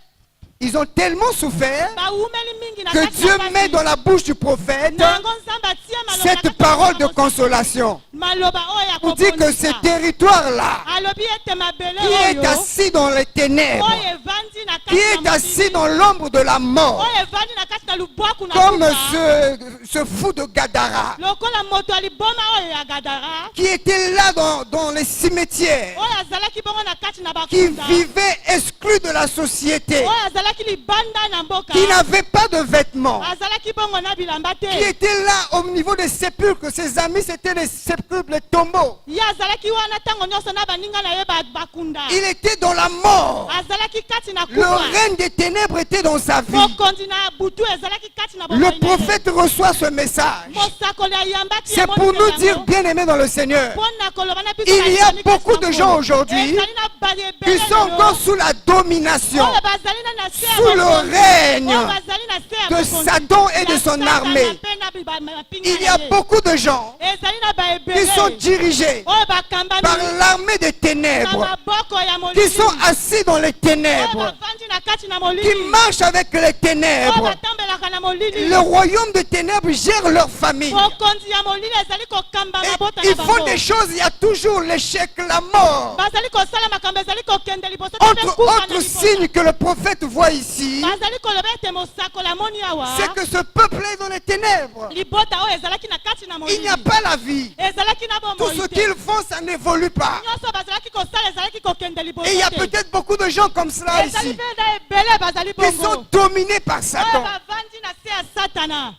Ils ont tellement souffert bawumeli mingi na que kati Dieu na met kati. dans la bouche du prophète Nango Nzambe atie maloba na cette kati parole na de mosaka. consolation. Maloba oyo ya On dit que ce kobondisa. territoire-là, Alobi ete mabele qui est oyo assis dans les ténèbres, oyo evandi na qui kati est na assis mokili, dans l'ombre de la mort, oyo evandi na kati na lubwaku na comme kufa, ce fou de Gadara, lokola moto aliboma oyo ya Gadara, qui était là dans les cimetières, oyo azalaki bongo na kati na qui bakunda, vivait exclu de la société, oyo azalaki libanda na mboka, qui n'avait pas de vêtements, azalaki bongo na bilamba te, qui était là au niveau des sépulcres. Ses amis, c'était les sépulcres, les tombeaux. ye azalaki wana ntango nyonso na baninga na ye bakunda, Il était dans la mort. azalaki kati na Le kufa, règne des ténèbres était dans sa vie. bokonzi na butu ezalaki kati na Le bomoi na ye. prophète reçoit ce message. Mosakoli ayambaki C'est ya pour moni nous yango. dire, bien-aimés dans le Seigneur, Mpona koloba na biso il y a bazali beaucoup kasi de na gens ngolu. aujourd'hui Ezali na bali qui ebele sont lelo. encore sous la domination Oyo bazali na na se ya sous le bokonzi. règne Oyo bazali na se ya de bokonzi. Satan et de Ya son Satana armée. mpe na mapinga Il y na a ye. beaucoup de gens Ezali na ba qui ebele. sont dirigés Oyo bakambami par l'armée des na ténèbres, maboko ya molili. qui sont assis dans les Oyo ténèbres, bavandi na kati na molili. qui marchent avec les Oyo ténèbres. batambelaka na molili. Le royaume des ténèbres gère leur famille. bokonzi ya molili ezali kokamba Et mabota na ils font bango. des choses, il y a toujours l'échec, la mort. Bazali kosala makambo ezali kokende liboso te mpe Autre kufa na liboso. signe que le prophète voit ici, bazali koloba ete mosakoli amoni awa c'est que ce peuple est dans les ténèbres. libota oyo ezalaki na kati na Il molili n'y a pas la vie. ezalaki na Tout ce bomoi te qu'ils font, ça n'évolue pas. nyonso bazalaki kosala ezalaki kokende liboso Et il y a te peut-être beaucoup de gens comme cela ezali ici, mpe na ebele bazali qui sont bongo dominés par oyo Satan. bavandi na se ya satana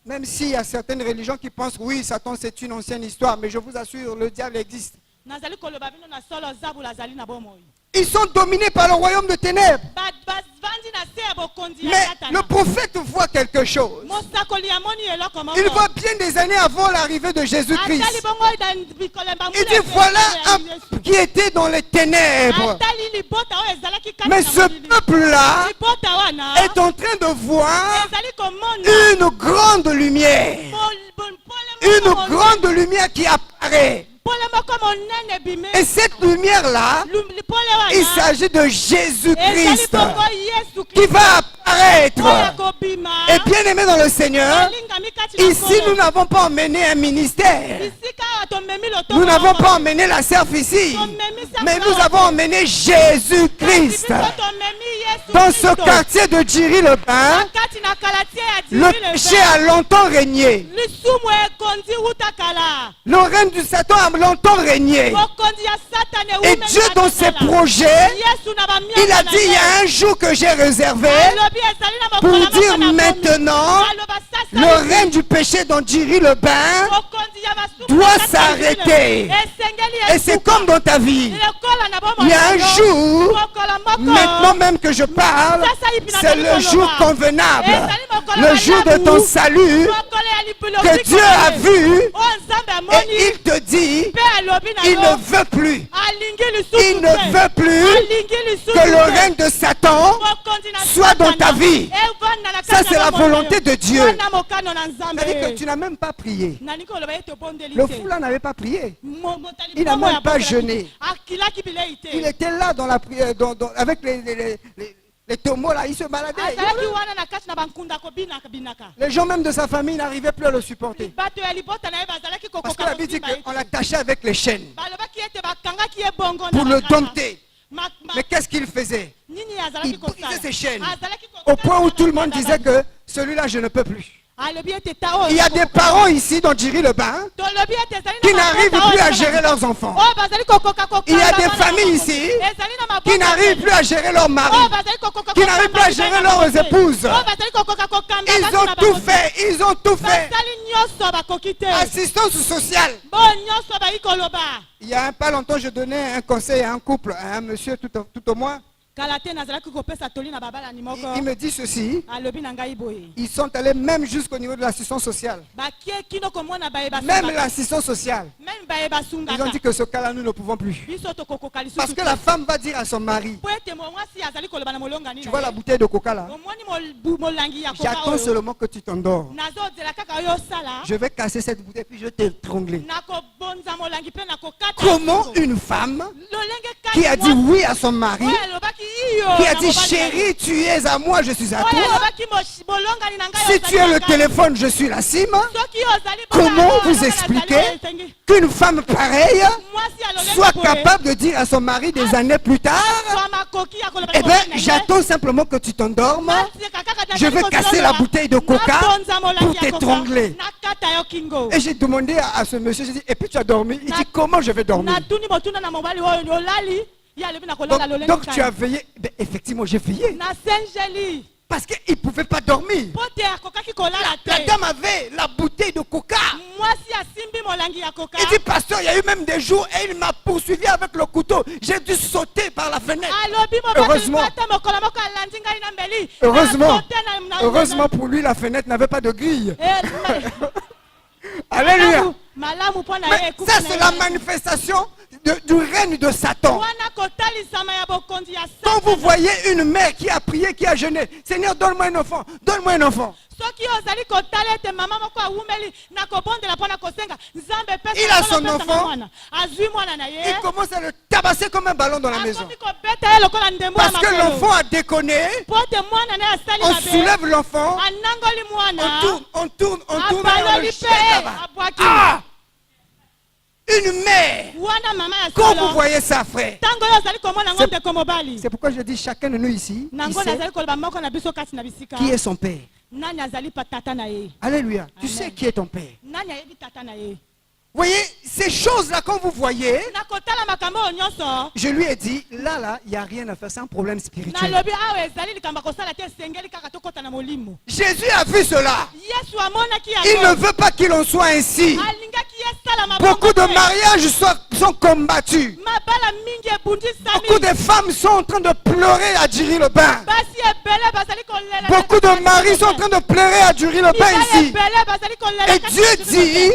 Même s'il y a certaines religions qui pensent, oui, Satan c'est une ancienne histoire, mais je vous assure, le diable existe. nazali koloba bino na solo zabula azali na bomoi Ils sont dominés par le royaume de ténèbres. bavandi na se ya bokonzi ya Mais satana le prophète voit quelque chose. mosakoli amoni eloko Il moko voit bien des années avant l'arrivée de Jésus-Christ. atali bongo na bikolemba Il dit, voilà un qui était dans les ténèbres. atali libota oyo ezalaki kati Mais na ce molili. peuple-là libota wana est en train de voir ezali komona une grande lumière. Une grande lumière qui apparaît. pole moko monene bime Et cette lumière-là, pole il wana s'agit de ezali Jésus-Christ bongo yesu qui va oyo apparaître. akobima Et bien aimé dans le Seigneur, alingami kati na ici nous nkolo. n'avons pas emmené un ministère. Bisika awa tomemi loto Nous n'avons moko. pas emmené la serve ici. Tomemi sa Mais fleur. nous avons emmené Kasi Jésus-Christ. biso tomemi Yesu Dans ce Kristo. quartier de Djiri-le-Bain, Na kati na kalatie ya le Djiri le péché Vert. a longtemps régné. lisumu ekondi wuta kala Le règne du Satan a longtemps régné. bokonzi ya satane Et ewumeli Dieu, dans na ses kala. projets, Yesu na bamiaka il a na dit, il y ye. a un jour que j'ai réservé Alobi ezali na pour mokolo dire moko na bomi. maintenant, Aloba sasa le hivi, règne du péché dans Djiri-le-Bain bokonzi ya basumu doit na kati ya s'arrêter. Djiri. Esengeli Et c'est esuka. comme dans ta vie. Lekola na bomoi Il y a un na yo. jour, Mokolo moko. maintenant même que je parle, c'est le jour convenable, le jour de ton salut, Mokolo ya libulo que Dieu a vu o nzambe amoni et il te dit, mpe alobi na il yo ne veut plus, alingi lisusu il te. ne veut plus alingi lisusu que le te. règne de Satan Bokonzi na soit dans ta Satana. vie. Evanda na Ça, kati c'est na la bomoi na volonté yo. de Dieu. Wana mokano na Nzambe. C'est-à-dire que tu n'as même pas prié. Nani koloba ete obondeli Le te. fou là n'avait pas prié. Motali Il n'a bongo même ya pas bokelaki. jeûné. Akilaki bilei te. Il était là dans la prière, avec les tombeaux là, il se baladait. azalaki wana na kati na bankunda kobinaka binaka. Les gens même de sa famille n'arrivaient plus à le supporter. bato ya libota na ye bazalaki Parce que kokoka la Bible dit kosimba ye qu'on te. l'attachait avec les chaînes balobaki ete bakangaki ye bongo pour na le bakanga. dompter. Mais qu'est-ce qu'il faisait? nini azalaki Il brisait kosala ses chaînes. azalaki Au point où tout le monde disait que celui-là, je ne peux plus. alobi ete ta oyo Il y a des parents ici dans Djiri-le-Bain tolobi ete ezali na qui n'arrivent mabota plus oyo à ezali gérer na- leurs enfants. oyo bazali kokoka kokamba Il y a des bana familles bango. ici ezali na mabota qui n'arrivent plus à gérer leur mari. oyo bazali kokoka qui n'arrivent kokamba plus à gérer bana leurs bango. épouses. oyo bazali kokoka kokamba Ils bana ont na tout bango. fait, ils ont tout fait. basali nyonso bakoki te Assistance sociale. bo nyonso bayi koloba Il y a pas longtemps, je donnais un conseil à un couple, à un monsieur tout au moins. kala te nazalaki kopesa toli na babalani moko Il me dit ceci. alobi na ngai boye Ils sont allés même jusqu'au niveau de l'assistance sociale. bakie kino komona baye Même basungaka l'assistance sociale. même baye Ils ont basungaka dit que ce cas-là, nous ne pouvons plus. biso tokokoka lisusu Parce que te. la femme va dire à son mari, po ete mwasi azali koloba na molongani tu na vois ye. la bouteille de coca là, omoni molangi ya koka j'attends oyo seulement que tu t'endors. nazozela kaka oyo osala Je vais casser cette bouteille puis je vais t'étrangler. nakobonza molangi mpe nakokata Comment yango. une femme lolenge qui a kasi dit oui à son mari oyo alobaki iyo qui a dit chérie, tu es à moi, je suis à toi. Si tu es le téléphone, je suis la cime. Comment vous expliquez qu'une femme pareille soit capable de dire à son mari des années plus tard, eh bien, j'attends simplement que tu t'endormes, je vais casser la bouteille de coca pour t'étrangler. Et j'ai demandé à ce monsieur, j'ai dit, et puis tu as dormi? Il dit, comment je vais dormir? Donc tu as veillé? Ben, effectivement, j'ai veillé. Parce qu'il ne pouvait pas dormir. La dame avait la bouteille de coca. Il dit, pasteur, il y a eu même des jours et il m'a poursuivi avec le couteau. J'ai dû sauter par la fenêtre. Heureusement pour lui, la fenêtre n'avait pas de grille. Alléluia. Mais ça, c'est la manifestation du règne de Satan. Quand vous voyez une mère qui a prié, qui a jeûné, Seigneur, donne-moi un enfant, donne-moi un enfant. Il a son enfant, il commence à le tabasser comme un ballon dans la maison. Parce que l'enfant a déconné, on soulève l'enfant, on tourne, et on le jette là-bas. Ah! Une mère. Quand vous voyez ça, frère, c'est pourquoi je dis chacun de nous ici, il sait qui est son père. Alléluia. Tu sais qui est ton père. Vous voyez, ces choses-là, quand vous voyez, je lui ai dit, là, il n'y a rien à faire, c'est un problème spirituel. Jésus a vu cela. Il ne veut pas qu'il en soit ainsi. Beaucoup de mariages sont combattus. Beaucoup de femmes sont en train de pleurer à Djiri le bain. Beaucoup de maris sont en train de pleurer à Djiri le bain ici. Et Dieu dit,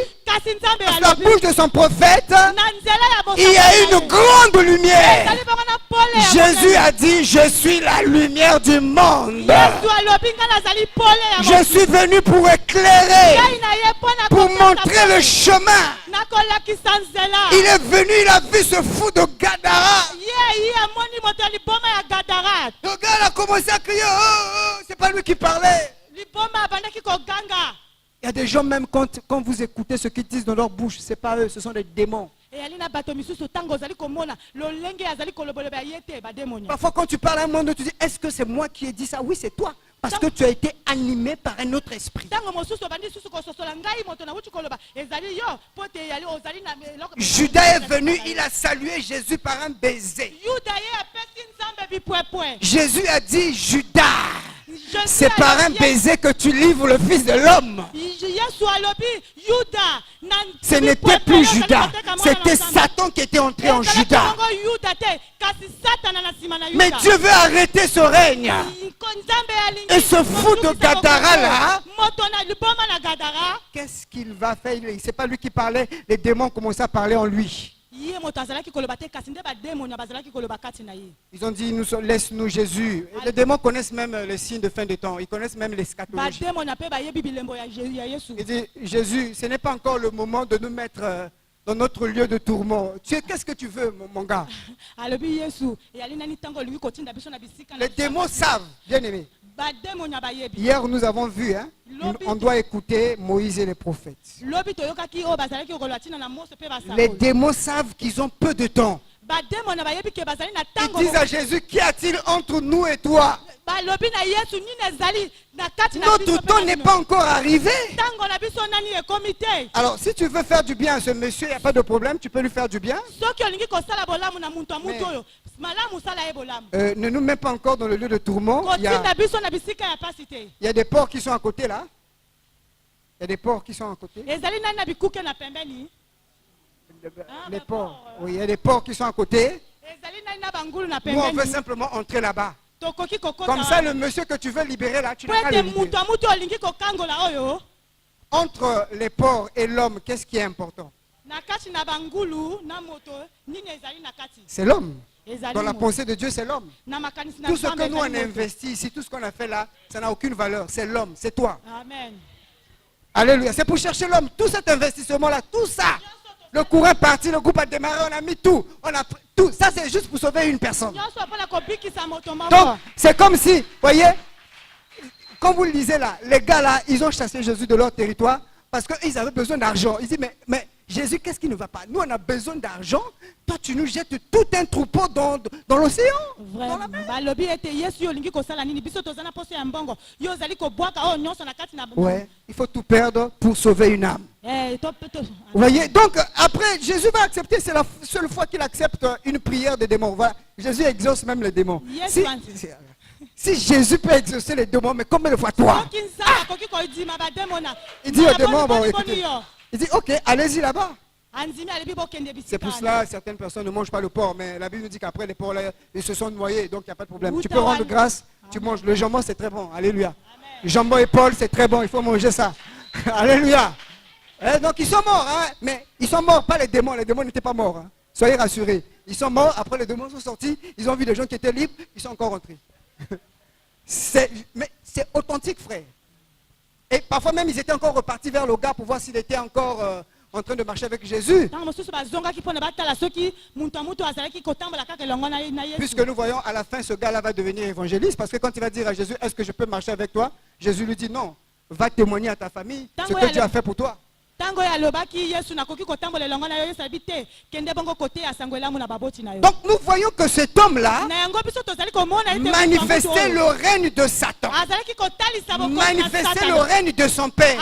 par la bouche de son prophète, il y a une grande lumière. Jésus a dit, je suis la lumière du monde. Je suis venu pour éclairer, pour montrer le chemin. Il est venu, il a vu ce fou de Gadara. Le gars a commencé à crier, oh, c'est pas lui qui parlait. Il y a des gens même quand vous écoutez ce qu'ils disent dans leur bouche, c'est pas eux, ce sont des démons. Parfois quand tu parles à un monde, tu dis, est-ce que c'est moi qui ai dit ça? Oui, c'est toi. Parce que tu as été animé par un autre esprit. Judas est venu, il a salué Jésus par un baiser. Jésus a dit, Judas, c'est par un baiser que tu livres le Fils de l'homme. Ce n'était plus Judas, c'était Satan qui était entré en Judas. Mais Dieu veut arrêter ce règne. Et ce fou de Gadara là, qu'est-ce qu'il va faire? C'est pas lui qui parlait, les démons commençaient à parler en lui. Ils ont dit, laisse-nous Jésus. Et les démons connaissent même les signes de fin des temps. Ils connaissent même l'eschatologie. Ils disent, Jésus, ce n'est pas encore le moment de nous mettre dans notre lieu de tourment. Qu'est-ce que tu veux, mon gars? Les démons savent, bien aimé. Hier, nous avons vu, hein, on doit écouter Moïse et les prophètes. Les démons savent qu'ils ont peu de temps. Ils disent à Jésus, qu'y a-t-il entre nous et toi? Notre temps n'est pas encore arrivé. Alors, si tu veux faire du bien à ce monsieur, il n'y a pas de problème, tu peux lui faire du bien. Mais, ne nous mets pas encore dans le lieu de tourment. Il y a des porcs qui sont à côté là. Il y a des porcs qui sont à côté. Les porcs. Oui, il y a des porcs qui sont à côté. Nous, on veut simplement entrer là-bas. Comme ça, le monsieur que tu veux libérer là, tu n'as pas le libérer. Entre les porcs et l'homme, qu'est-ce qui est important? C'est l'homme. Dans la pensée de Dieu, c'est l'homme. Tout ce que nous on a investi ici, tout ce qu'on a fait là, ça n'a aucune valeur. C'est l'homme, c'est toi. Amen. Alléluia. C'est pour chercher l'homme. Tout cet investissement-là, tout ça, Le courant est parti, le groupe a démarré, on a mis tout. On a pris tout. Ça, c'est juste pour sauver une personne. Donc, c'est comme si, voyez, comme vous le lisez là, les gars là, ils ont chassé Jésus de leur territoire parce qu'ils avaient besoin d'argent. Ils disent, mais Jésus, qu'est-ce qui ne va pas? Nous, on a besoin d'argent. Toi, tu nous jettes tout un troupeau dans l'océan, dans la mer. Ouais, il faut tout perdre pour sauver une âme. Vous voyez, donc après, Jésus va accepter, c'est la seule fois qu'il accepte une prière des démons. Voilà. Jésus exauce même les démons. Si Jésus peut exaucer les démons, mais combien de fois toi? Il dit aux démons, bon, écoutez, il dit, ok, allez-y là-bas. C'est pour cela que certaines personnes ne mangent pas le porc, mais la Bible nous dit qu'après les porcs, là, ils se sont noyés, donc il n'y a pas de problème. Tu peux rendre grâce, tu manges. Le jambon, c'est très bon, alléluia. Le jambon et Paul, c'est très bon, il faut manger ça. Alléluia. Donc ils sont morts, hein, mais ils sont morts, pas les démons n'étaient pas morts. Hein. Soyez rassurés. Ils sont morts, après les démons sont sortis, ils ont vu des gens qui étaient libres, ils sont encore rentrés. Mais c'est authentique, frère. Et parfois même, ils étaient encore repartis vers le gars pour voir s'il était encore en train de marcher avec Jésus. Puisque nous voyons à la fin, ce gars-là va devenir évangéliste. Parce que quand il va dire à Jésus, est-ce que je peux marcher avec toi? Jésus lui dit non. Va témoigner à ta famille ce que Dieu a fait pour toi. Donc nous voyons que cet homme-là manifestait le règne de Satan, manifestait le règne de son père.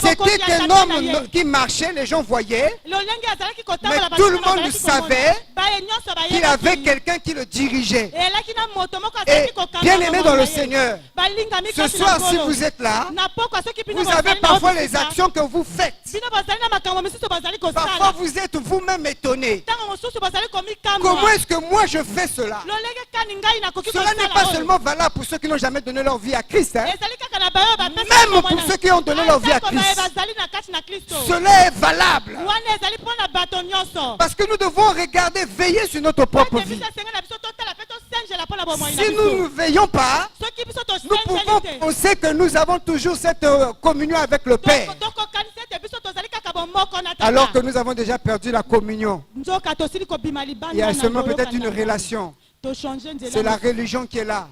C'était un homme qui marchait, les gens voyaient, mais tout le monde savait qu'il avait quelqu'un qui le dirigeait. Et bien aimé dans le Seigneur, ce soir si vous êtes là, vous avez parfois les actions que vous faites. Parfois vous êtes vous-même étonné. Comment est-ce que moi je fais cela? Cela n'est pas seulement valable pour ceux qui n'ont jamais donné leur vie à Christ. Hein? Même pour ceux qui ont donné leur vie à Christ. Cela est valable. Parce que nous devons regarder, veiller sur notre propre vie. Si nous ne veillons pas, nous pouvons penser que nous avons toujours cette communion avec le Père. Alors que nous avons déjà perdu la communion. Il y a seulement peut-être une relation. C'est la religion qui est là.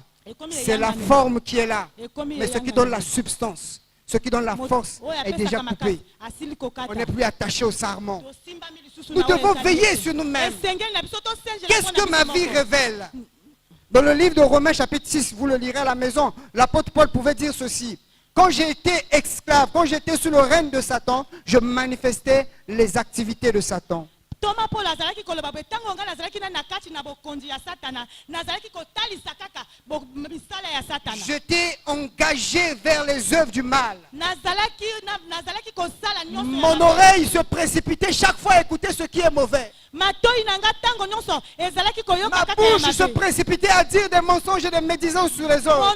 C'est la forme qui est là. Mais ce qui donne la substance, ce qui donne la force est déjà coupé. On n'est plus attaché au sarment. Nous devons veiller sur nous-mêmes. Qu'est-ce que ma vie révèle? Dans le livre de Romains chapitre 6, vous le lirez à la maison, l'apôtre Paul pouvait dire ceci. Quand j'ai été esclave, quand j'étais sous le règne de Satan, je manifestais les activités de Satan. J'étais engagé vers les œuvres du mal. Mon oreille se précipitait chaque fois à écouter ce qui est mauvais. Ma bouche se précipitait à dire des mensonges et des médisances sur les autres.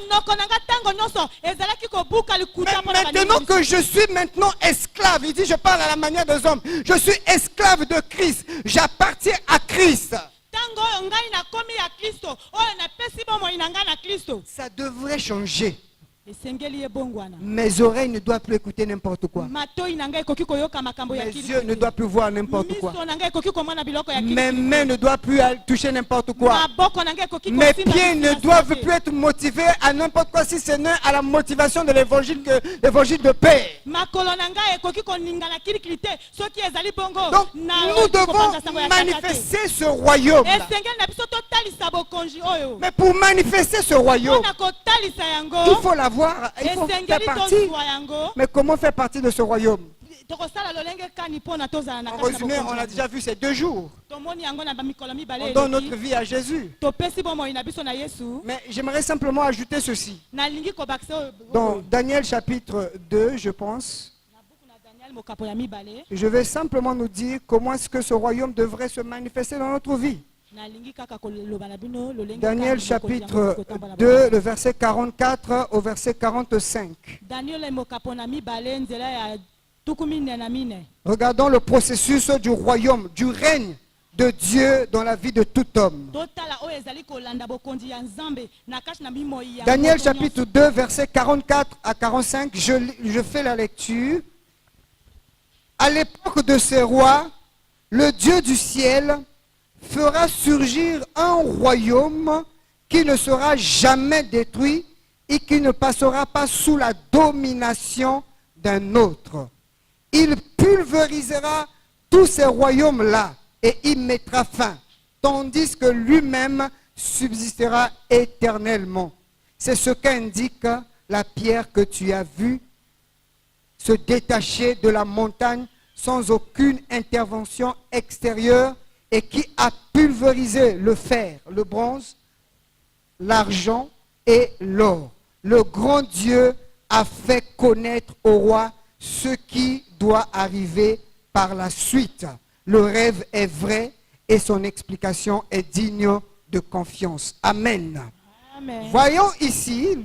Mais maintenant que je suis maintenant esclave, il dit je parle à la manière des hommes, je suis esclave de Christ, j'appartiens à Christ. Ça devrait changer. Mes oreilles ne doivent plus écouter n'importe quoi. Mes yeux ne doivent plus voir n'importe quoi. Mes mains ne doivent plus toucher n'importe quoi. Mes pieds ne doivent plus être motivés à n'importe quoi si ce n'est à la motivation de l'évangile de paix. Donc nous devons manifester ce royaume. Mais pour manifester ce royaume, il faut l'avoir. Il faut faire partie. Mais comment faire partie de ce royaume? En résumé, on a déjà vu ces 2 jours. On donne notre vie à Jésus. Mais j'aimerais simplement ajouter ceci. Dans Daniel chapitre 2, je pense, je vais simplement nous dire comment est-ce que ce royaume devrait se manifester dans notre vie. Daniel chapitre 2, le verset 44 au verset 45. Regardons le processus du royaume, du règne de Dieu dans la vie de tout homme. Daniel chapitre 2, verset 44 à 45, je fais la lecture. À l'époque de ces rois, le Dieu du ciel fera surgir un royaume qui ne sera jamais détruit et qui ne passera pas sous la domination d'un autre. Il pulvérisera tous ces royaumes-là et y mettra fin, tandis que lui-même subsistera éternellement. C'est ce qu'indique la pierre que tu as vue se détacher de la montagne sans aucune intervention extérieure et qui a pulvérisé le fer, le bronze, l'argent et l'or. Le grand Dieu a fait connaître au roi ce qui doit arriver par la suite. Le rêve est vrai et son explication est digne de confiance. Amen. Amen. Voyons ici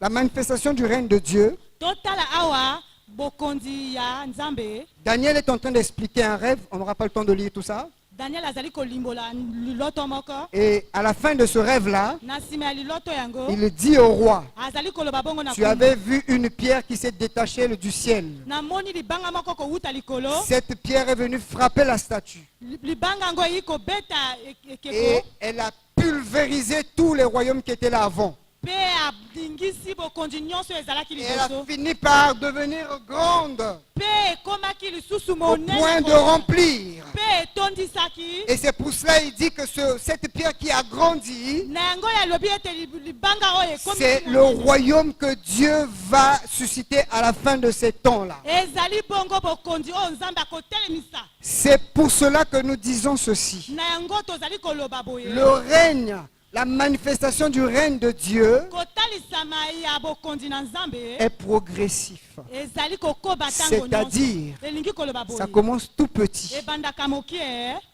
la manifestation du règne de Dieu. Totala awa bokondi ya nzambe. Daniel est en train d'expliquer un rêve. On n'aura pas le temps de lire tout ça. Daniel azali kolimbola liloto moko. Et à la fin de ce rêve-là, Na nsima ya liloto yango. il dit au roi, Azali koloba bongo na tu avais vu une pierre qui s'est détachée du ciel. Na moni libanga moko ko wuta likolo. Cette pierre est venue frapper la statue. Libanga ngo yiko beta Et ekeko. elle a pulvérisé tous les royaumes qui étaient là avant. Pe abdingisi bokondi nyonso ezalaki Et elle a liboso. fini par devenir grande Pe komaki lisusu au monene. point de remplir. Pe tondisaki. Et c'est pour cela qu'il dit que cette pierre qui a grandi, Na yango ya lobi ete libanga oyo ekomi. c'est le royaume que Dieu va susciter à la fin de ces temps-là. Ezali bongo bokondi oyo nzambe akotelemisa. C'est pour cela que nous disons ceci. Na yango tozali koloba boye. Le règne, la manifestation du règne de Dieu Kotalisama ya bokondi na nzambe. est progressif. Ezali kokoba tango C'est-à-dire, nyonso. Elingi koloba boye. ça commence tout petit. Ebandaka mokie.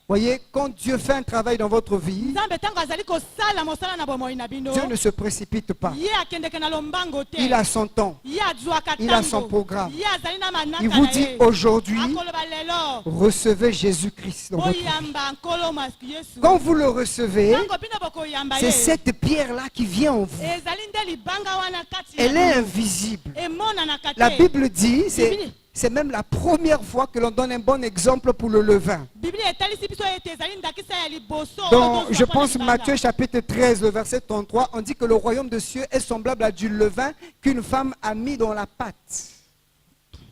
Voyez, quand Dieu fait un travail dans votre vie, Nzambe tango azali kosala mosala na bomoi na bino. Dieu ne se précipite pas. Ye akendeke na lombango te. Il a son temps. Ye azwaka Il a tango. son programme. Ye azali na manaka Il vous na dit ye. aujourd'hui, Akoloba lelo. recevez Jésus-Christ dans votre vie. Boyamba nkolo maski Yesu. Quand vous le recevez, Tango bino bokoyamba c'est ye. cette pierre-là qui vient en vous. Ezali nde libanga wana kati. Elle est invisible. Emona na kati. La Bible dit, Bible. c'est même la première fois que l'on donne un bon exemple pour le levain. Bible etalisi biso ete ezali ndakisa ya liboso. Dans, je pense, Matthieu chapitre 13, le verset 33, on dit que le royaume de cieux est semblable à du levain qu'une femme a mis dans la pâte.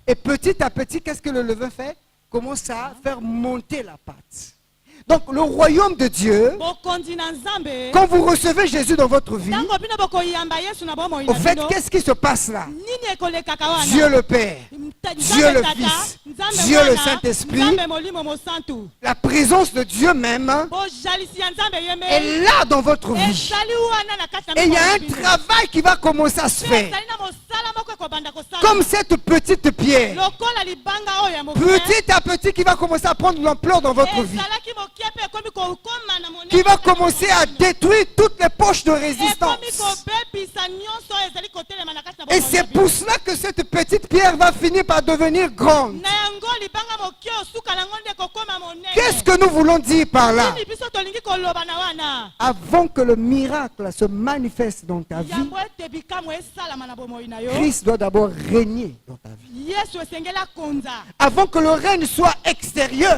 Et petit à petit, qu'est-ce que le levain fait? Commence à faire monter la pâte. Donc le royaume de Dieu, Bokondi na nzambe. quand vous recevez Jésus dans votre vie, Tango bino bokoyamba Yesu na bomoi au na fait, bino. qu'est-ce qui se passe là? Nini ekolekaka wana? Dieu le Père, Dieu le Tata, Fils, Nzambe Dieu le Mwana, Saint-Esprit, Nzambe Molimo Mosantu. la présence de Dieu même Bojalisi ya nzambe yeme. est là dans votre vie. Ezali wana na kati na Et il y a bomoi un na bino. travail qui va commencer à se Pe faire. ezali na mosala moko ekobanda kosala. Comme cette petite pierre, Lokola libanga oyo ya mokie. petit à petit, qui va commencer à prendre l'ampleur dans votre vie. Ezalaki mokie pe ekomi kokoma na monene. Qui va commencer à détruire toutes les poches de résistance. Ekomi kobebisa nyonso oyo ezali kotelema na kati na Et bomoi c'est na bino. pour cela que cette petite pierre va finir par devenir grande. Na yango libanga mokie osuka nango nde kokoma monene. Qu'est-ce que nous voulons dire par là? Nini biso tolingi koloba na wana? Avant que le miracle se manifeste dans ta vie, Yango ete bikamwa esalama na bomoi na yo. Christ doit d'abord régner dans ta vie. Yesu esengela konza. Avant que le règne soit extérieur,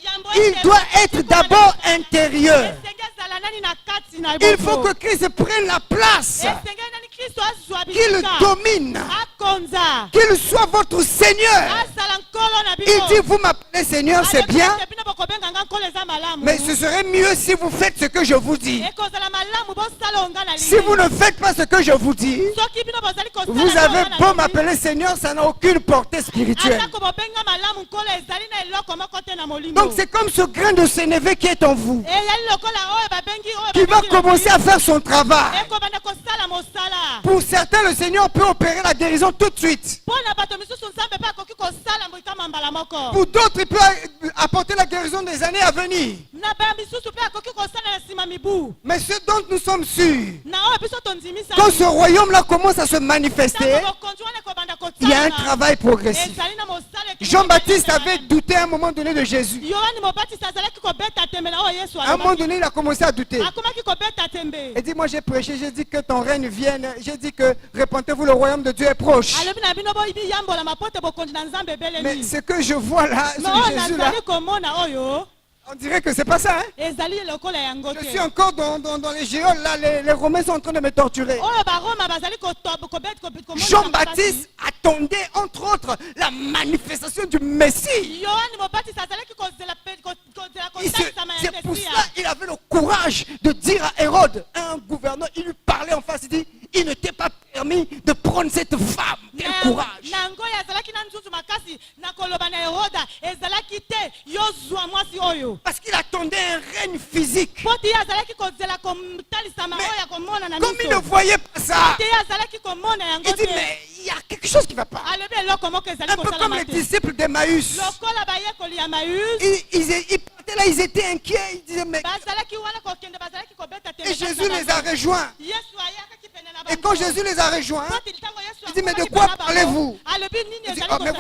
Yambo il ete doit être d'abord intérieur. esenge ezala nani na kati na Il bobo. faut que Christ prenne la place, Esenge nani Kristo azwa qu'il bisika. domine, Akonza. qu'il soit votre Seigneur. Asala nkolo na bino. Il dit, vous m'appelez Seigneur, c'est bien, Ate bino bokobenga nga nkolo eza malamu. mais ce serait mieux si vous faites ce que je vous dis. Ekozala malamu bosala onga na Si vous ne faites pas ce que je vous dis, soki bino bozali kosala vous avez beau m'appeler Seigneur, ça n'a aucune portée spirituelle. atako bobenga malamu nkolo ezali na eloko moko te na molimo. Donc c'est comme ce grain de sénévé qui est en vous, eyali lokola oyo babengi oyo qui va babengi na commencer à faire son travail. ekobanda kosala mosala. Pour certains, le Seigneur peut opérer la guérison tout de suite. mpo na bato misusu nzambe mpe akoki kosala mbikama mbala moko. Pour d'autres, il peut apporter la guérison des années à venir. na baya misusu mpe akoki kosala na nsima mibu. Mais ce dont nous sommes sûrs, na oyo biso tondimisa quand ce royaume-là commence à se manifester, bokonzi wana ekobanda il y a un travail progressif. Jean-Baptiste avait douté à un moment donné de Jésus. À un moment donné, il a commencé à douter. Il dit, moi j'ai prêché, j'ai dit que ton règne vienne. J'ai dit que repentez-vous, le royaume de Dieu est proche. Mais ce que je vois là, ce Jésus là, on dirait que c'est pas ça. Hein? Je suis encore dans les géoles là, les Romains sont en train de me torturer. Jean-Baptiste attendait entre autres la manifestation du Messie. C'est pour cela qu'il avait le courage de dire à Hérode, un gouverneur, il lui parlait en face, il dit, il ne t'est pas permis de prendre cette femme. Quel courage. Parce qu'il attendait un règne physique. Mais comme il ne voyait pas ça, il dit, mais il y a quelque chose qui ne va pas. Un peu comme les disciples d'Emmaüs. Ils partaient là, ils étaient inquiets. Ils disaient, mais... Et Jésus les a rejoints. Et quand Jésus les a rejoints, il dit, mais de quoi parlez-vous? Il dit, oh, mais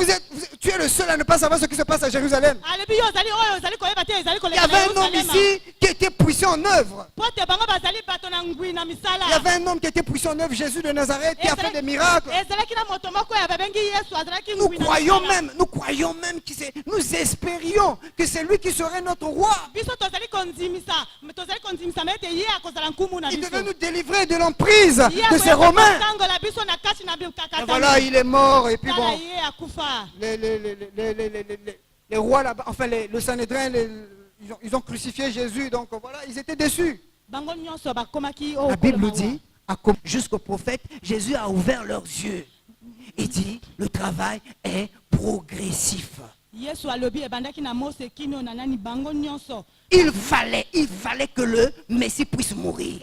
tu es le seul à ne pas savoir ce qui se passe à Jérusalem. Il y avait un homme ici qui était puissant en œuvre. Il y avait un homme qui était puissant en œuvre, Jésus de Nazareth, qui a fait des miracles. Nous croyons même nous espérions que c'est lui qui serait notre roi. Il devait nous délivrer de l'emprise de ces Romains. Et voilà, il est mort. Et puis bon, les rois là-bas, enfin le Sanhédrin, ils ont crucifié Jésus. Donc voilà, ils étaient déçus. La Bible dit, jusqu'au prophète, Jésus a ouvert leurs yeux. Il dit, le travail est progressif. Il fallait que le Messie puisse mourir.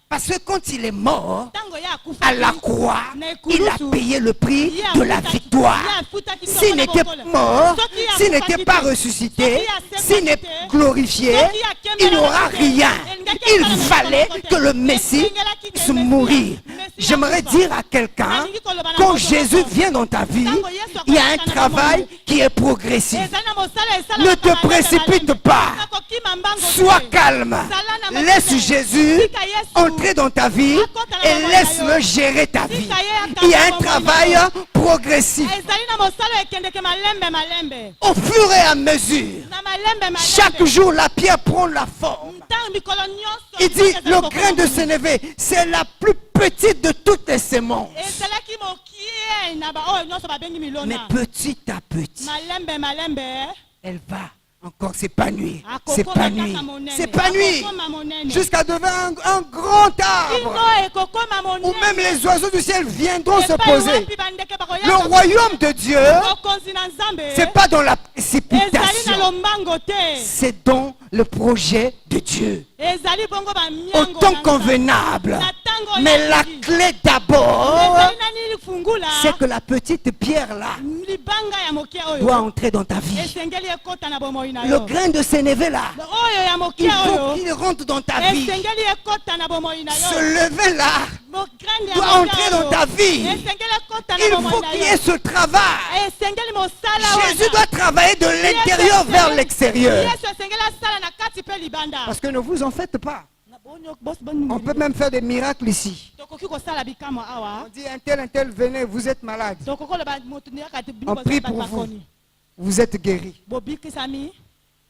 Parce que quand il est mort à la croix, il a payé le prix de la victoire. S'il n'était pas mort, s'il n'était pas ressuscité, s'il n'est pas glorifié, il n'y aura rien. Il fallait que le Messie puisse mourir. J'aimerais dire à quelqu'un, quand Jésus vient dans ta vie, il y a un travail qui est progressif. Ne te précipite pas. Sois calme. Laisse Jésus entrer dans ta vie et laisse-le gérer ta vie. Il y a un travail progressif. Au fur et à mesure, chaque jour la pierre prend la forme. Il dit, le grain de sénévé, c'est la plus petite de toutes les semences. Mais petit à petit, elle va encore s'épanouir, jusqu'à devenir un grand arbre où même les oiseaux du ciel viendront se poser. Le royaume de Dieu, c'est pas dans la précipitation, c'est dans le projet de Dieu. Au temps convenable. Mais la clé d'abord, c'est que la petite pierre là doit entrer dans ta vie. Le grain de sénévé là, il faut qu'il rentre dans ta vie. Ce levain là doit entrer dans ta vie. Il faut qu'il y ait ce travail. Jésus doit travailler de l'intérieur vers l'extérieur. Parce que ne vous en faites pas. On peut même faire des miracles ici. On dit un tel, venez, vous êtes malade. On prie pour vous. Vous êtes guéri.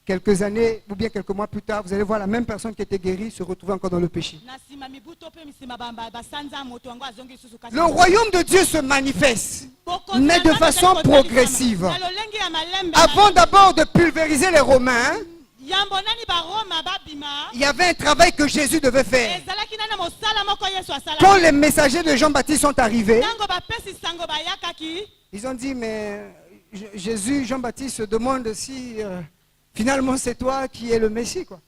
Quelques années ou bien quelques mois plus tard, vous allez voir la même personne qui était guérie se retrouver encore dans le péché. Le royaume de Dieu se manifeste, mais de façon progressive. Avant d'abord de pulvériser les Romains, il y avait un travail que Jésus devait faire. Quand les messagers de Jean-Baptiste sont arrivés, ils ont dit, mais Jésus, Jean-Baptiste se demande si finalement c'est toi qui es le Messie, quoi.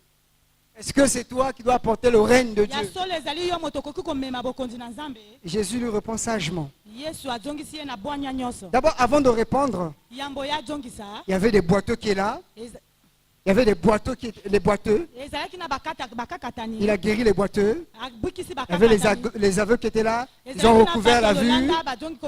Est-ce que c'est toi qui dois apporter le règne de Dieu? Jésus lui répond sagement. D'abord, avant de répondre, il y avait des boiteux qui est là. Il y avait des boiteux, les boiteux. ezalaki na bakakatani Il a guéri les boiteux. abwikisi Il y avait les aveugles qui étaient là. Ils ont recouvert la vue.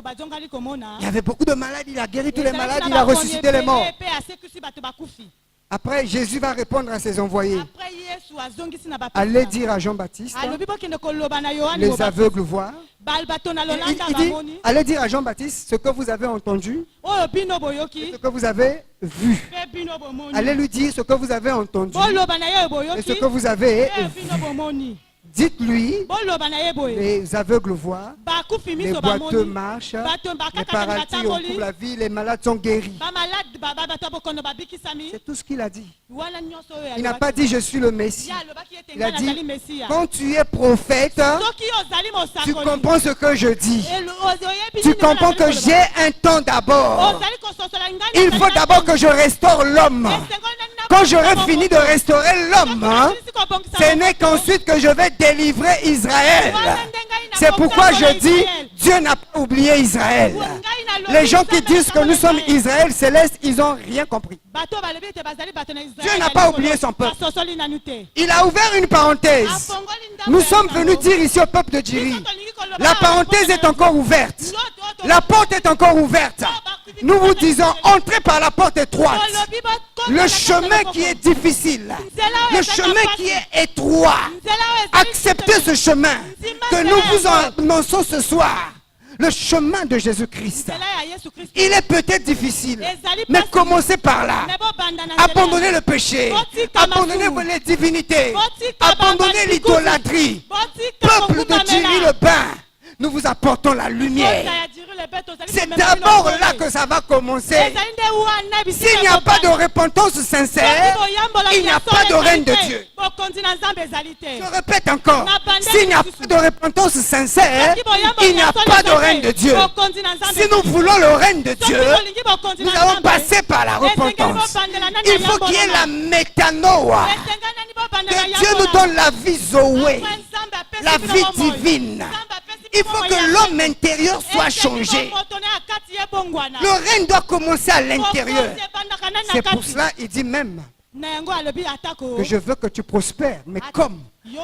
bazongali komona Il y avait beaucoup de malades. Il a guéri tous les malades. Il a ressuscité les morts. pe asekisi bato bakufi Après, Jésus va répondre à ses envoyés. après yesu azongisi na bato Allez dire à Jean-Baptiste, alobi bokende koloba na yohani les aveugles voient. bato na Il lolanda dit, bamoni allez dire à Jean-Baptiste ce que vous avez entendu, oyo bino boyoki ce que vous avez vu. pe bino bomoni Allez lui dire ce que vous avez entendu boloba na ye et boyoki ce que vous avez pe vu. bino bomoni Dites-lui, boloba na ye boye les aveugles voient, bakufi les miso boiteux bamoni marchent, bato les bakakatani paralytiques batamboli retrouvent la vie, les malades sont guéris. bamalade bato bokono babikisami C'est tout ce qu'il a dit. wana nyonso oyo Il n'a pas dit je suis le Messie. ye alobaki ete Il a ngai dit, nazali mesiya quand tu es prophète, soki ozali tu mosakoli comprends ce que je dis. oyebi Tu nini comprends nazali que koloba. j'ai un temps d'abord. ozali kososola ngai Il nazali faut na d'abord que je restaure l'homme. esengoli nani na Quand j'aurai bongo. fini de restaurer l'homme, hein, Soki kobongisa ce n'est bongo. qu'ensuite que je vais délivrer Israël. Wana nde ngai na C'est pourquoi kokangola je dis, Israël. Dieu n'a pas oublié Israël. Ngai na lobi Les gens qui Nzambe disent que nous akangola sommes Israël. Israël céleste, ils n'ont rien compris. bato balobi ete bazali bato na Israël Dieu n'a ya pas likolo. oublié son peuple. basosoli nanu te Il a ouvert une parenthèse. afongoli ndambo Nous ya sommes likambo. venus dire ici au peuple de Djiri, Biso tolingi koloba la awa parenthèse na est encore ouverte. Loto, loto, La loto. porte est encore ouverte. Nous vous disons, entrez par la porte étroite. Bolobi bokota Le na chemin kati ya qui est bokoko. difficile, Nzela oyo le ezali chemin na qui pasi. est étroit, Nzela oyo ezali acceptez ce chemin que nous vous annonçons ce soir. Le chemin de Jésus-Christ. Nzela ya Yesu Kristo. Il est peut-être difficile, Ezali mais pasi. commencez par là. Mais bobanda na nzela Abandonnez ya- le péché, Botika abandonnez masumu. les divinités, Botika abandonnez baba l'idolâtrie. Botika Peuple de kokumamela. Djiri le bain, nous vous apportons la Botika lumière. ya Djiri le bet, ozali C'est komema d'abord bino là boye. que ça va commencer. Ezali nde wana bisika S'il n'y a pas de bobanda. repentance sincère, Soki boyambola il n'y a biso pas de ezali règne de te. Dieu. Bokonzi na Nzambe ezali te. Je répète encore, s'il n'y a pas de repentance sincère, Soki boyambola il n'y a biso pas de ezali règne te. de Dieu. Bokonzi na Nzambe Si nous ezali te. voulons le règne de Dieu, Soki bolingi bokonzi nous na allons Nzambe, passer par la esengeli repentance. bobandela nani Il ya faut qu'il y ait yambolama. la métanoa. Esengeli nani bobandela Que Dieu nous yambolama. donne la vie Zoé, Après Nzambe apesi la bino vie bomoi. divine. Nzambe apesi Il bino faut bomoi que ya l'homme Nzambe. intérieur soit Esengeli changé. bomotone akati ye bongwana. Le règne doit commencer à l'intérieur. Bokonzi ebandaka nani na C'est pour kati. cela qu'il dit même Na yango alobi atako. que je veux que tu prospères, mais comme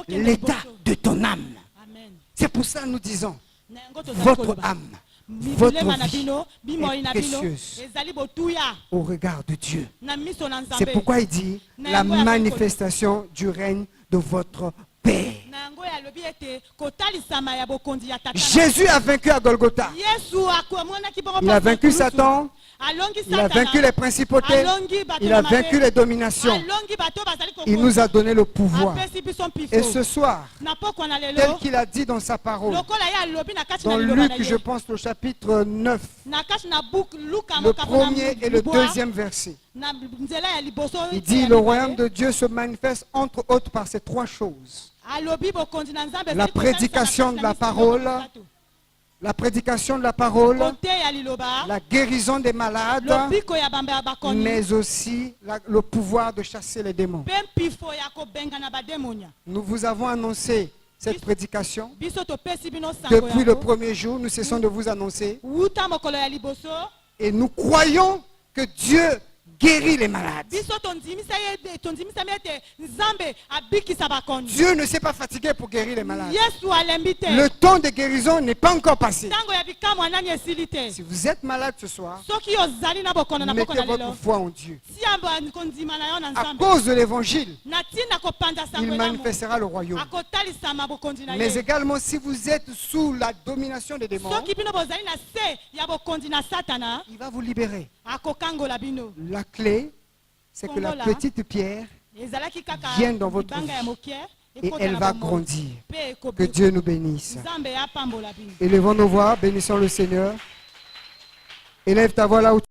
l'état de ton âme. Amen. C'est pour ça que nous disons, Na yango tozali votre koloba. âme, votre Bilema na vie bino, bimoi na est bino, précieuse ezali botuya au regard de Dieu. na miso na C'est Nzambe. pourquoi il dit la manifestation du règne de votre Père. Na yango alobi ete kotalisama ya bokonzi ya tata. na- Jésus a vaincu à Golgotha. Yesu amonaki bongo Il a pasi vaincu na kulusu. Satan, Alongi il a Satana. vaincu les principautés, Alongi bato il a mabe. vaincu les dominations. Alongi bato bazali Il kokonza. nous a donné le pouvoir. Apesi biso mpifo. Et ce soir, Na pokwa na tel lelo. qu'il a dit dans sa parole, Lokola ye alobi na kati na dans liloba Luc, na je ye. pense, le chapitre 9, Na kati na book Luka le mokambo na premier et le Lubwa, deuxième verset. na nzela ya liboso Il ya dit, le mibale. royaume de Dieu se manifeste entre autres par ces trois choses. Alobi bokonzi na Nzambe La ezali kosalisa prédication na de kati la na parole, miso la prédication de la parole, kote ya liloba, la guérison des malades, lobiko ya bamba ya bakoni, mais aussi le pouvoir de chasser les démons. mpe mpifo ya kobenga na bademonia. Nous vous avons annoncé cette prédication. Biso topesi bino sango Depuis le yango. premier jour, nous cessons de vous annoncer. Wuta mokolo ya liboso, Et nous croyons que Dieu guérit les malades. biso tondimisami ete Nzambe abikisa bakoni. Dieu ne s'est pas fatigué pour guérir les malades. Yesu alembi te. Le temps de guérison n'est pas encore passé. Tango ya bikamwa nani esili te. Si vous êtes malade ce soir, Soki ozali na bokono na mettez bokono votre lelo. foi en Dieu. Si amba kondima na yo na À Nzambe. cause de l'évangile, Na tina kopanda sango il ya mo. manifestera le royaume. Akotalisama bokonzi na Mais ye. également, si vous êtes sous la domination des démons, Soki bino bozali na se ya bokonzi na Satana, il va vous libérer. akokangola bino. La clé, c'est que la Kongola. petite pierre, Ezalaki kaka vienne dans votre libanga ya vie. mokie, et ekota elle na va bomoi. grandir. Pe Que ekobika. Dieu nous bénisse. Nzambe apambola bino. Élevons nos voix, bénissons le Seigneur. Élève ta voix là où tu